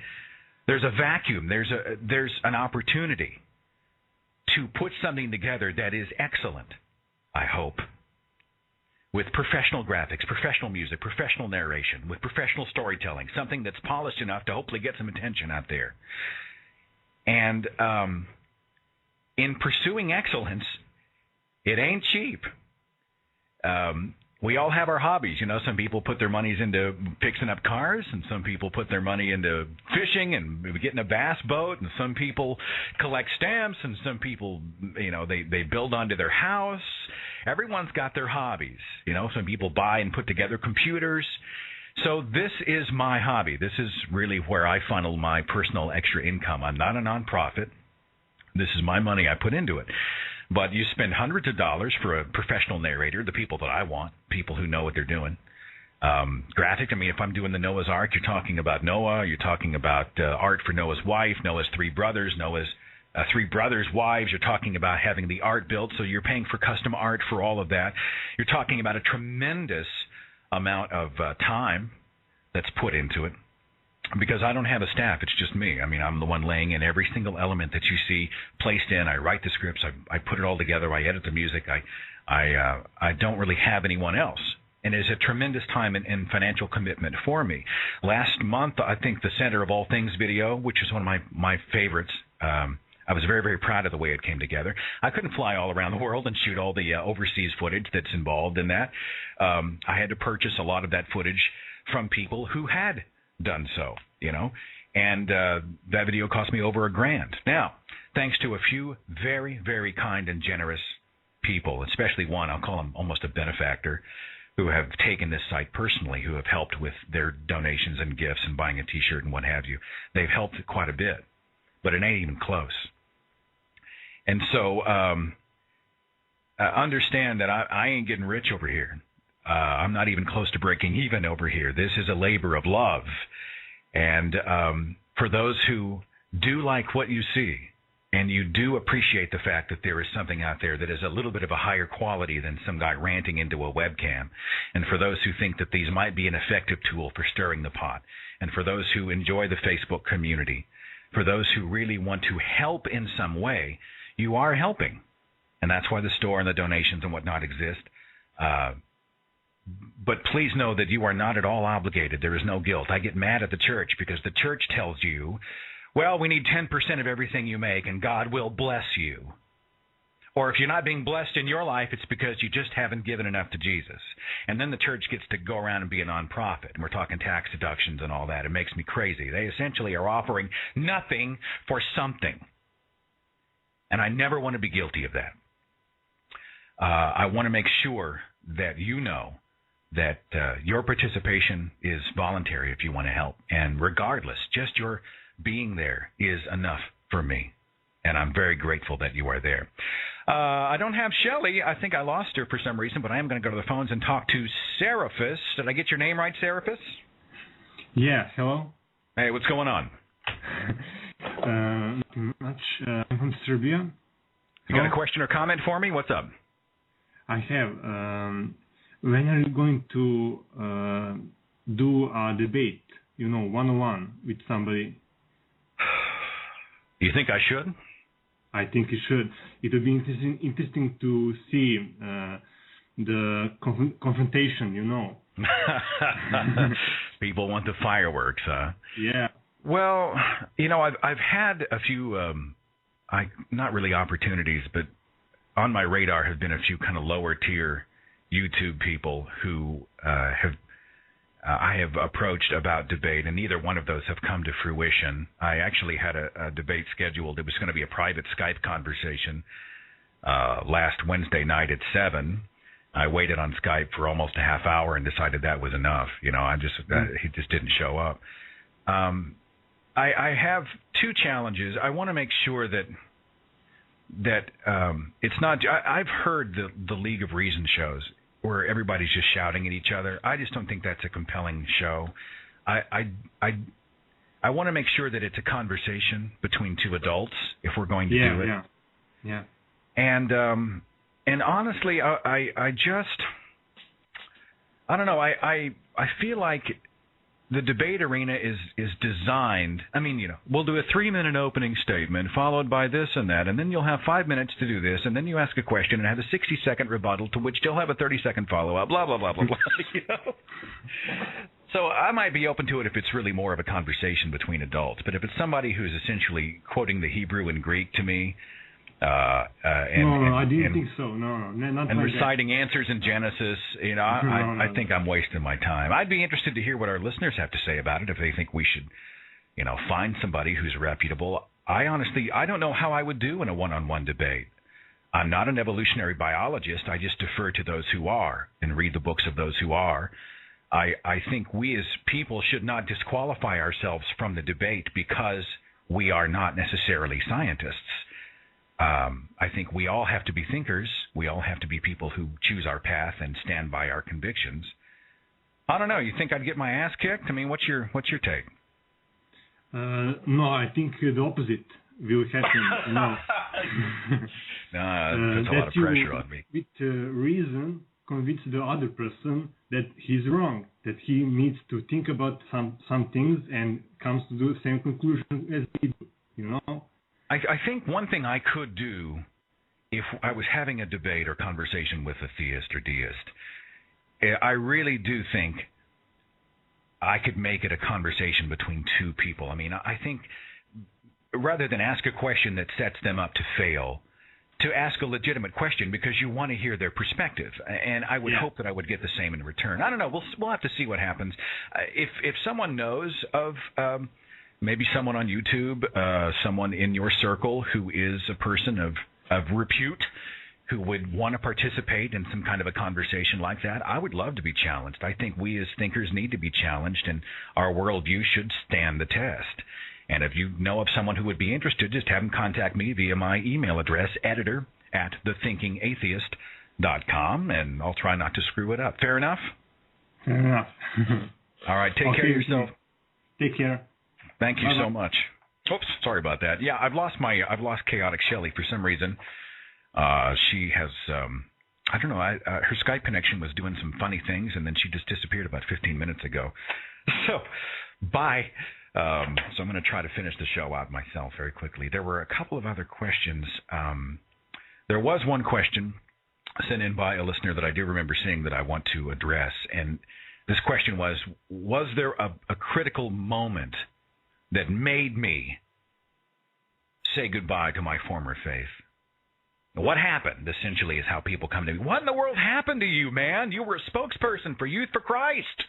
there's a vacuum, there's an opportunity to put something together that is excellent, I hope, with professional graphics, professional music, professional narration, with professional storytelling, something that's polished enough to hopefully get some attention out there. And in pursuing excellence, it ain't cheap. We all have our hobbies. You know, some people put their monies into fixing up cars, and some people put their money into fishing and getting a bass boat, and some people collect stamps, and some people, you know, they build onto their house. Everyone's got their hobbies. You know, some people buy and put together computers. So this is my hobby. This is really where I funnel my personal extra income. I'm not a nonprofit. This is my money I put into it. But you spend hundreds of dollars for a professional narrator, the people that I want, people who know what they're doing. Graphic, I mean, if I'm doing the Noah's Ark, you're talking about Noah. You're talking about art for Noah's wife, Noah's three brothers, Noah's three brothers' wives. You're talking about having the art built, so you're paying for custom art for all of that. You're talking about a tremendous amount of time that's put into it. Because I don't have a staff, it's just me. I mean, I'm the one laying in every single element that you see placed in. I write the scripts, I put it all together, I edit the music. I don't really have anyone else. And it's a tremendous time and financial commitment for me. Last month, I think the Center of All Things video, which is one of my favorites, I was very, very proud of the way it came together. I couldn't fly all around the world and shoot all the overseas footage that's involved in that. I had to purchase a lot of that footage from people who had done so, you know, and that video cost me over $1,000. Now, thanks to a few very, very kind and generous people, especially one, I'll call him almost a benefactor, who have taken this site personally, who have helped with their donations and gifts and buying a T-shirt and what have you. They've helped quite a bit, but it ain't even close. And so understand that I ain't getting rich over here. I'm not even close to breaking even over here. This is a labor of love. And for those who do like what you see, and you do appreciate the fact that there is something out there that is a little bit of a higher quality than some guy ranting into a webcam, and for those who think that these might be an effective tool for stirring the pot, and for those who enjoy the Facebook community, for those who really want to help in some way, you are helping. And that's why the store and the donations and whatnot exist. But please know that you are not at all obligated. There is no guilt. I get mad at the church because the church tells you, well, we need 10% of everything you make and God will bless you. Or if you're not being blessed in your life, it's because you just haven't given enough to Jesus. And then the church gets to go around and be a nonprofit. And we're talking tax deductions and all that. It makes me crazy. They essentially are offering nothing for something. And I never want to be guilty of that. I want to make sure that you know that your participation is voluntary if you want to help. And regardless, just your being there is enough for me. And I'm very grateful that you are there. I don't have Shelley. I think I lost her for some reason, but I am going to go to the phones and talk to Seraphis. Did I get your name right, Seraphis? Yeah, hello. Hey, what's going on? I'm from Serbia. You got a question or comment for me? What's up? I have. When are you going to do a debate, one-on-one with somebody? You think I should? I think you should. It would be interesting to see the confrontation, People want the fireworks, huh? Yeah. Well, I've had a few, not really opportunities, but on my radar have been a few kind of lower tier YouTube people who I have approached about debate, and neither one of those have come to fruition. I actually had a debate scheduled. It was going to be a private Skype conversation last Wednesday night at 7. I waited on Skype for almost a half hour and decided that was enough. He just didn't show up. I have two challenges. I want to make sure that it's not. I've heard the League of Reason shows where everybody's just shouting at each other. I just don't think that's a compelling show. I want to make sure that it's a conversation between two adults if we're going to do it. Yeah. And honestly, I don't know. I feel like the debate arena is designed. I mean, we'll do a 3-minute opening statement followed by this and that, and then you'll have 5 minutes to do this, and then you ask a question and have a 60-second rebuttal to which you'll have a 30-second follow-up, blah, blah, blah, blah, blah. So I might be open to it if it's really more of a conversation between adults, but if it's somebody who's essentially quoting the Hebrew and Greek to me, I didn't think so. No, not and like reciting that. answers in Genesis, I think I'm wasting my time. I'd be interested to hear what our listeners have to say about it if they think we should, find somebody who's reputable. I don't know how I would do in a one-on-one debate. I'm not an evolutionary biologist. I just defer to those who are and read the books of those who are. I think we as people should not disqualify ourselves from the debate because we are not necessarily scientists. I think we all have to be thinkers. We all have to be people who choose our path and stand by our convictions. I don't know. You think I'd get my ass kicked? I mean, what's your take? No, I think the opposite will happen. No. Puts a lot of pressure on me. With reason, convince the other person that he's wrong, that he needs to think about some things and comes to the same conclusion as we do. I think one thing I could do if I was having a debate or conversation with a theist or deist, I really do think I could make it a conversation between two people. I mean, I think rather than ask a question that sets them up to fail, to ask a legitimate question because you want to hear their perspective. And I would hope that I would get the same in return. I don't know. We'll have to see what happens. If someone knows of maybe someone on YouTube, someone in your circle who is a person of repute, who would want to participate in some kind of a conversation like that, I would love to be challenged. I think we as thinkers need to be challenged, and our worldview should stand the test. And if you know of someone who would be interested, just have them contact me via my email address, editor@thethinkingatheist.com, and I'll try not to screw it up. Fair enough? Fair enough. All right, take care of yourself. Take care. Thank you so much. Oops, sorry about that. Yeah, I've lost Chaotic Shelley for some reason. She has, I don't know, her Skype connection was doing some funny things, and then she just disappeared about 15 minutes ago. So, bye. So I'm going to try to finish the show out myself very quickly. There were a couple of other questions. There was one question sent in by a listener that I do remember seeing that I want to address, and this question was there a critical moment that made me say goodbye to my former faith? What happened, essentially, is how people come to me. What in the world happened to you, man? You were a spokesperson for Youth for Christ.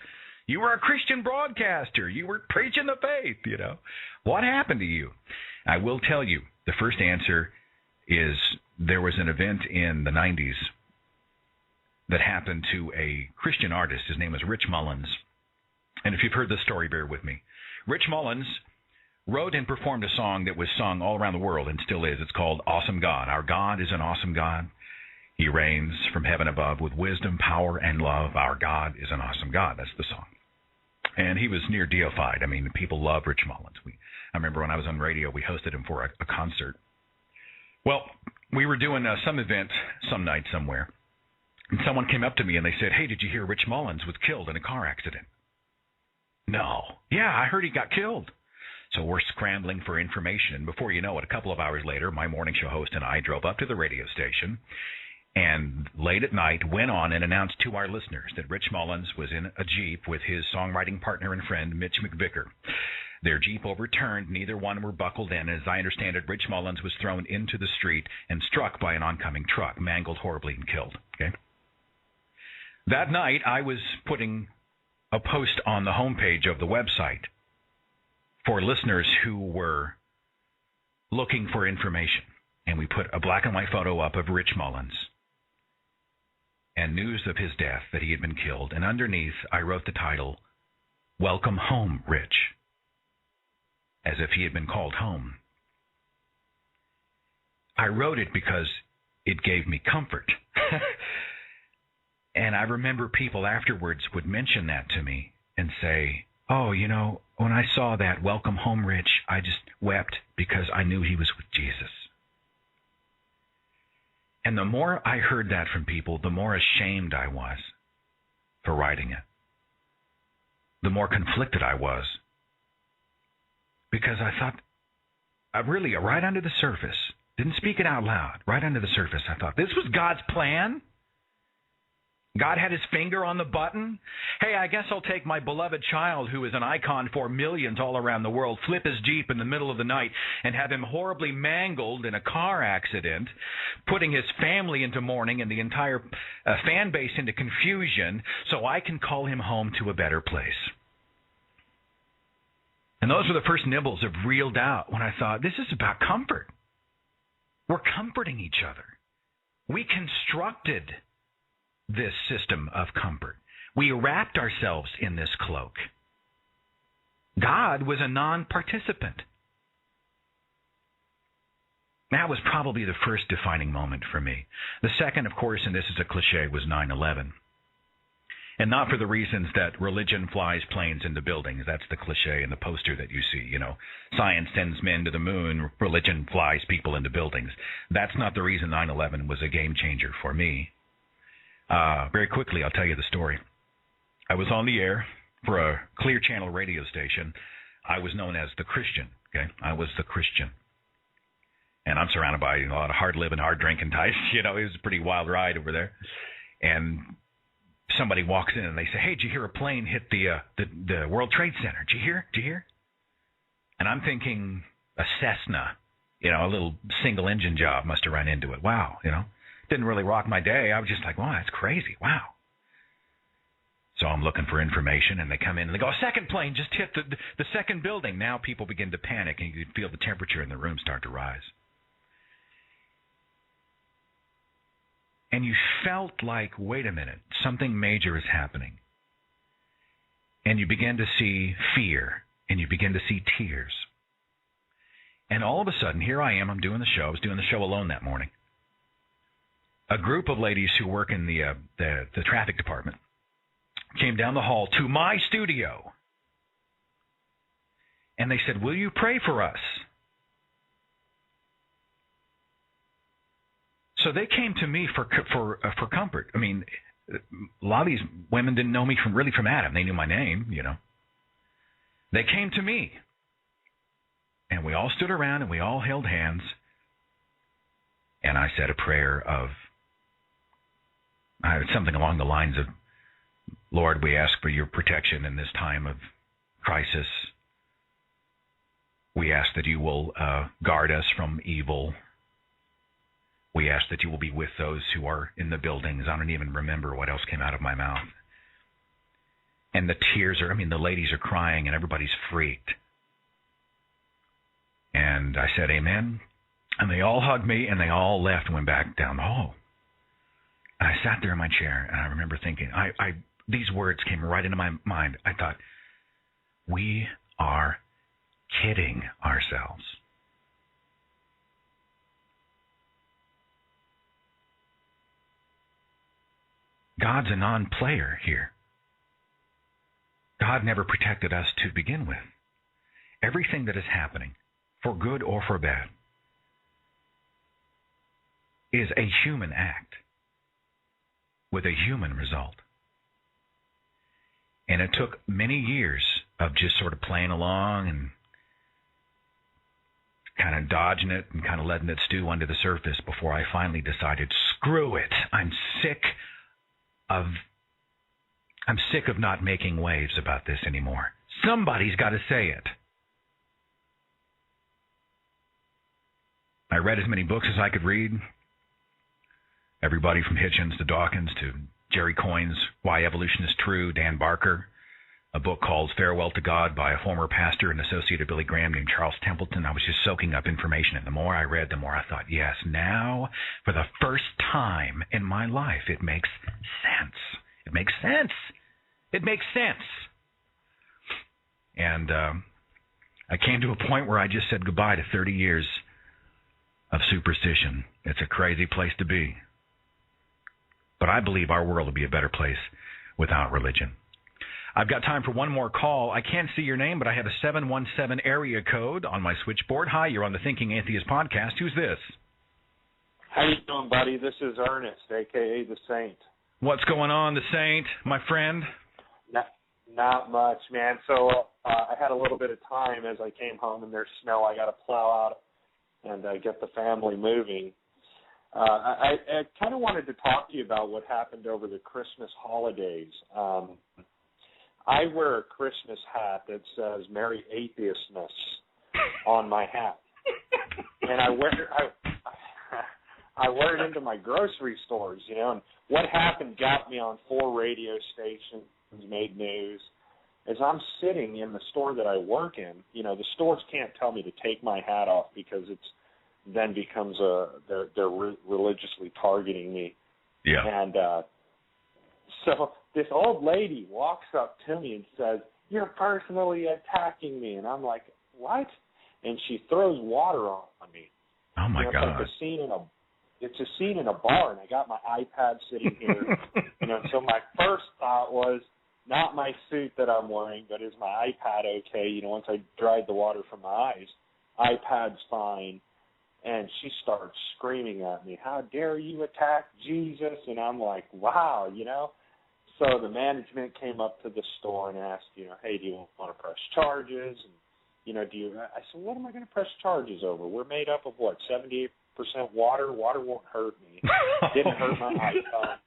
You were a Christian broadcaster. You were preaching the faith, What happened to you? I will tell you, the first answer is there was an event in the 90s that happened to a Christian artist. His name was Rich Mullins. And if you've heard this story, bear with me. Rich Mullins wrote and performed a song that was sung all around the world and still is. It's called Awesome God. Our God is an awesome God. He reigns from heaven above with wisdom, power, and love. Our God is an awesome God. That's the song. And he was near deified. I mean, people love Rich Mullins. I remember when I was on radio, we hosted him for a concert. Well, we were doing some event some night somewhere, and someone came up to me and they said, "Hey, did you hear Rich Mullins was killed in a car accident?" No. Yeah, I heard he got killed. So we're scrambling for information, and before you know it, a couple of hours later, my morning show host and I drove up to the radio station, and late at night went on and announced to our listeners that Rich Mullins was in a Jeep with his songwriting partner and friend, Mitch McVicker. Their Jeep overturned. Neither one were buckled in. As I understand it, Rich Mullins was thrown into the street and struck by an oncoming truck, mangled horribly and killed. Okay. That night, I was putting a post on the homepage of the website for listeners who were looking for information. And we put a black and white photo up of Rich Mullins and news of his death, that he had been killed. And underneath, I wrote the title, "Welcome Home, Rich," as if he had been called home. I wrote it because it gave me comfort. And I remember people afterwards would mention that to me and say, "Oh, you know, when I saw that, 'Welcome home, Rich,' I just wept because I knew he was with Jesus." And the more I heard that from people, the more ashamed I was for writing it. The more conflicted I was. Because I thought, really, right under the surface, didn't speak it out loud, right under the surface, I thought, this was God's plan? God had his finger on the button? Hey, I guess I'll take my beloved child, who is an icon for millions all around the world, flip his Jeep in the middle of the night, and have him horribly mangled in a car accident, putting his family into mourning and the entire fan base into confusion, so I can call him home to a better place. And those were the first nibbles of real doubt when I thought, this is about comfort. We're comforting each other. We constructed this system of comfort. We wrapped ourselves in this cloak. God was a non-participant. That was probably the first defining moment for me. The second, of course, and this is a cliche, was 9/11. And not for the reasons that religion flies planes into buildings. That's the cliche in the poster that you see. You know, science sends men to the moon, religion flies people into buildings. That's not the reason 9/11 was a game changer for me. Very quickly, I'll tell you the story. I was on the air for a Clear Channel radio station. I was known as the Christian. Okay, I was the Christian. And I'm surrounded by a lot of hard-living, hard-drinking types. You know, it was a pretty wild ride over there. And somebody walks in and they say, "Hey, did you hear a plane hit the World Trade Center? Did you hear? Did you hear?" And I'm thinking a Cessna, you know, a little single-engine job must have run into it. Wow, you know. Didn't really rock my day. I was just like, wow, that's crazy. Wow. So I'm looking for information, and they come in and they go, "A second plane just hit the second building." Now people begin to panic, and you can feel the temperature in the room start to rise. And you felt like, wait a minute, something major is happening. And you begin to see fear, and you begin to see tears. And all of a sudden, here I am, I'm doing the show. I was doing the show alone that morning. A group of ladies who work in the traffic department came down the hall to my studio. And they said, "Will you pray for us?" So they came to me for comfort. I mean, a lot of these women didn't know me from Adam. They knew my name, you know. They came to me. And we all stood around and we all held hands. And I said a prayer of something along the lines of, "Lord, we ask for your protection in this time of crisis. We ask that you will guard us from evil. We ask that you will be with those who are in the buildings." I don't even remember what else came out of my mouth. And the tears the ladies are crying and everybody's freaked. And I said, "Amen." And they all hugged me and they all left and went back down the hall. And I sat there in my chair, and I remember thinking, these words came right into my mind. I thought, we are kidding ourselves. God's a non-player here. God never protected us to begin with. Everything that is happening, for good or for bad, is a human act with a human result. And it took many years of just sort of playing along and kind of dodging it and kind of letting it stew under the surface before I finally decided, screw it. I'm sick of not making waves about this anymore. Somebody's got to say it. I read as many books as I could read. Everybody from Hitchens to Dawkins to Jerry Coyne's Why Evolution is True, Dan Barker, a book called Farewell to God by a former pastor and associate of Billy Graham named Charles Templeton. I was just soaking up information, and the more I read, the more I thought, yes, now, for the first time in my life, it makes sense. It makes sense. It makes sense. And I came to a point where I just said goodbye to 30 years of superstition. It's a crazy place to be. But I believe our world will be a better place without religion. I've got time for one more call. I can't see your name, but I have a 717 area code on my switchboard. Hi, you're on the Thinking Atheist podcast. Who's this? How you doing, buddy? This is Ernest, a.k.a. The Saint. What's going on, The Saint, my friend? Not much, man. So I had a little bit of time as I came home, and there's snow. I got to plow out and get the family moving. I kind of wanted to talk to you about what happened over the Christmas holidays. I wear a Christmas hat that says Merry Atheistness on my hat. And I wear it into my grocery stores, you know. And what happened got me on 4 radio stations, made news. As I'm sitting in the store that I work in, you know, the stores can't tell me to take my hat off because it's then becomes they're religiously targeting me. Yeah. And so this old lady walks up to me and says, "You're personally attacking me." And I'm like, "What?" And she throws water on me. Oh my God! It's a scene in a bar, and I got my iPad sitting here. You know, so my first thought was, not my suit that I'm wearing, but is my iPad okay? You know, once I dried the water from my eyes, iPad's fine. And she starts screaming at me, "How dare you attack Jesus?" And I'm like, wow, you know. So the management came up to the store and asked, you know, "Hey, do you want to press charges?" And, you know, I said, "What am I going to press charges over? We're made up of what, 78% water? Water won't hurt me." Didn't hurt my iPhone.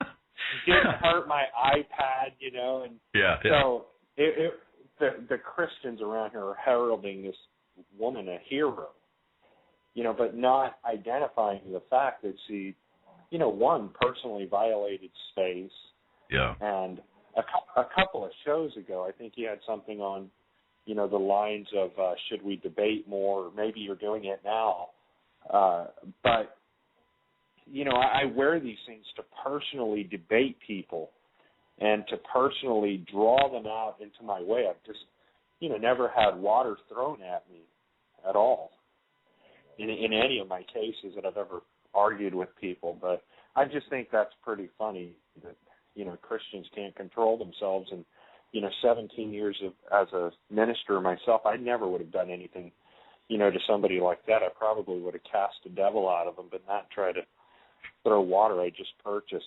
Didn't hurt my iPad, you know. And so the Christians around here are heralding this woman a hero. You know, but not identifying the fact that she, you know, one, personally violated space. Yeah. And a couple of shows ago, I think you had something on, you know, the lines of should we debate more, or maybe you're doing it now. But, you know, I wear these things to personally debate people and to personally draw them out into my way. I've just, you know, never had water thrown at me at all in any of my cases that I've ever argued with people. But I just think that's pretty funny that, you know, Christians can't control themselves. And, you know, 17 years as a minister myself, I never would have done anything, you know, to somebody like that. I probably would have cast the devil out of them, but not try to throw water I just purchased.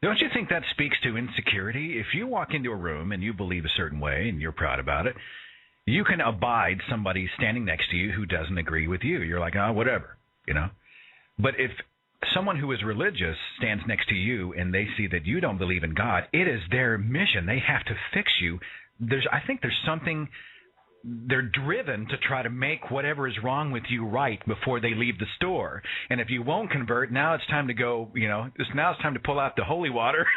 Don't you think that speaks to insecurity? If you walk into a room and you believe a certain way and you're proud about it, you can abide somebody standing next to you who doesn't agree with you. You're like, oh, whatever, you know. But if someone who is religious stands next to you and they see that you don't believe in God, it is their mission. They have to fix you. I think there's something, they're driven to try to make whatever is wrong with you right before they leave the store. And if you won't convert, now it's time to go, you know, now it's time to pull out the holy water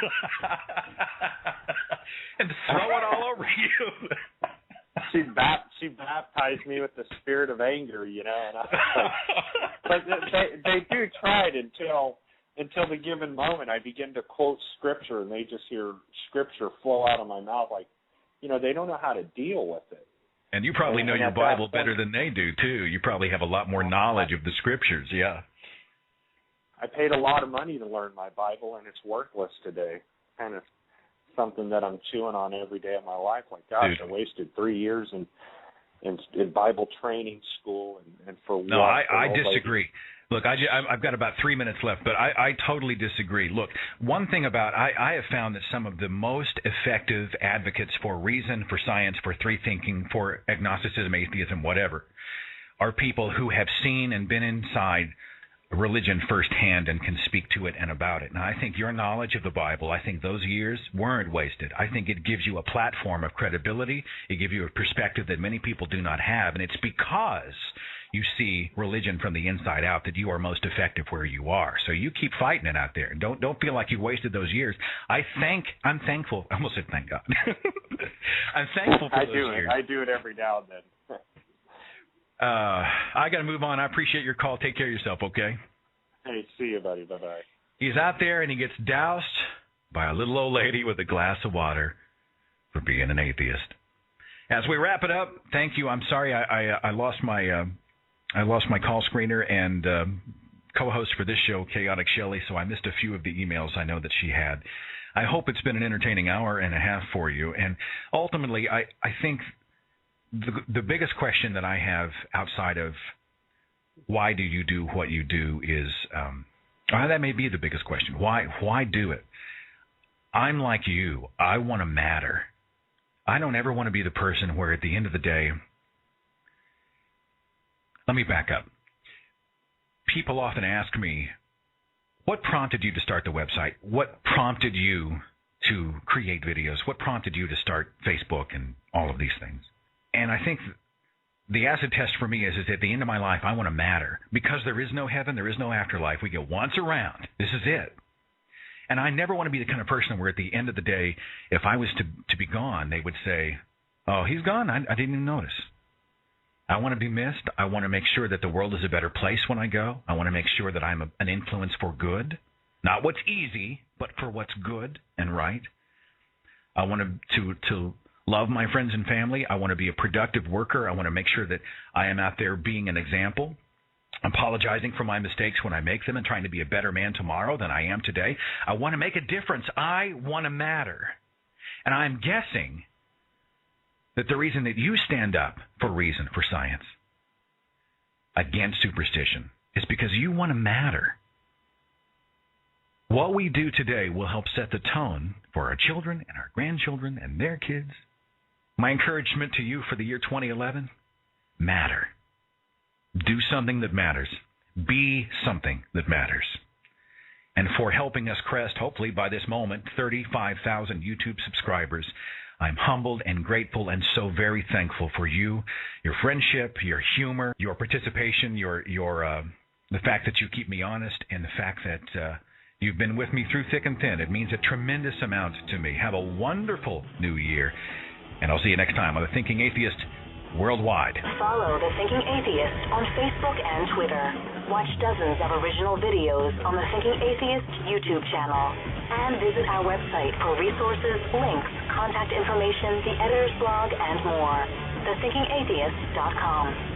and throw it all over you. She baptized me with the spirit of anger, you know. And but they do try it until the given moment. I begin to quote scripture, and they just hear scripture flow out of my mouth. Like, you know, they don't know how to deal with it. And you probably know your Bible better than they do, too. You probably have a lot more knowledge of the scriptures, yeah. I paid a lot of money to learn my Bible, and it's worthless today. Kind of something that I'm chewing on every day of my life. Like, gosh, I wasted 3 years in Bible training school, and for what? No, I disagree. Look, I've got about 3 minutes left, but I totally disagree. Look, one thing about I have found that some of the most effective advocates for reason, for science, for free thinking, for agnosticism, atheism, whatever, are people who have seen and been inside religion firsthand and can speak to it and about it. Now, I think your knowledge of the Bible, I think those years weren't wasted. I think it gives you a platform of credibility. It gives you a perspective that many people do not have, and it's because you see religion from the inside out, that you are most effective where you are. So you keep fighting it out there. Don't feel like you wasted those years. I'm thankful. I almost said thank God. I'm thankful for those years. I do it every now and then. I got to move on. I appreciate your call. Take care of yourself, okay? Hey, see you, buddy. Bye-bye. He's out there and he gets doused by a little old lady with a glass of water for being an atheist. As we wrap it up, thank you. I'm sorry I lost my call screener and co-host for this show, Chaotic Shelley, so I missed a few of the emails I know that she had. I hope it's been an entertaining hour and a half for you. And ultimately, I think the biggest question that I have outside of why do you do what you do is, that may be the biggest question. Why do it? I'm like you. I want to matter. I don't ever want to be the person where at the end of the day, let me back up. People often ask me, what prompted you to start the website? What prompted you to create videos? What prompted you to start Facebook and all of these things? And I think the acid test for me is at the end of my life, I want to matter. Because there is no heaven, there is no afterlife. We get once around. This is it. And I never want to be the kind of person where at the end of the day, if I was to be gone, they would say, oh, he's gone. I didn't even notice. I want to be missed. I want to make sure that the world is a better place when I go. I want to make sure that I'm an influence for good. Not what's easy, but for what's good and right. I want to love my friends and family. I want to be a productive worker. I want to make sure that I am out there being an example, apologizing for my mistakes when I make them and trying to be a better man tomorrow than I am today. I want to make a difference. I want to matter. And I'm guessing that the reason that you stand up for reason, for science, against superstition, is because you want to matter. What we do today will help set the tone for our children and our grandchildren and their kids. My encouragement to you for the year 2011, matter. Do something that matters. Be something that matters. And for helping us crest, hopefully by this moment, 35,000 YouTube subscribers, I'm humbled and grateful and so very thankful for you, your friendship, your humor, your participation, the fact that you keep me honest, and the fact that you've been with me through thick and thin. It means a tremendous amount to me. Have a wonderful new year, and I'll see you next time on The Thinking Atheist Worldwide. Follow The Thinking Atheist on Facebook and Twitter. Watch dozens of original videos on The Thinking Atheist YouTube channel. And visit our website for resources, links, contact information, the editor's blog, and more. TheThinkingAtheist.com.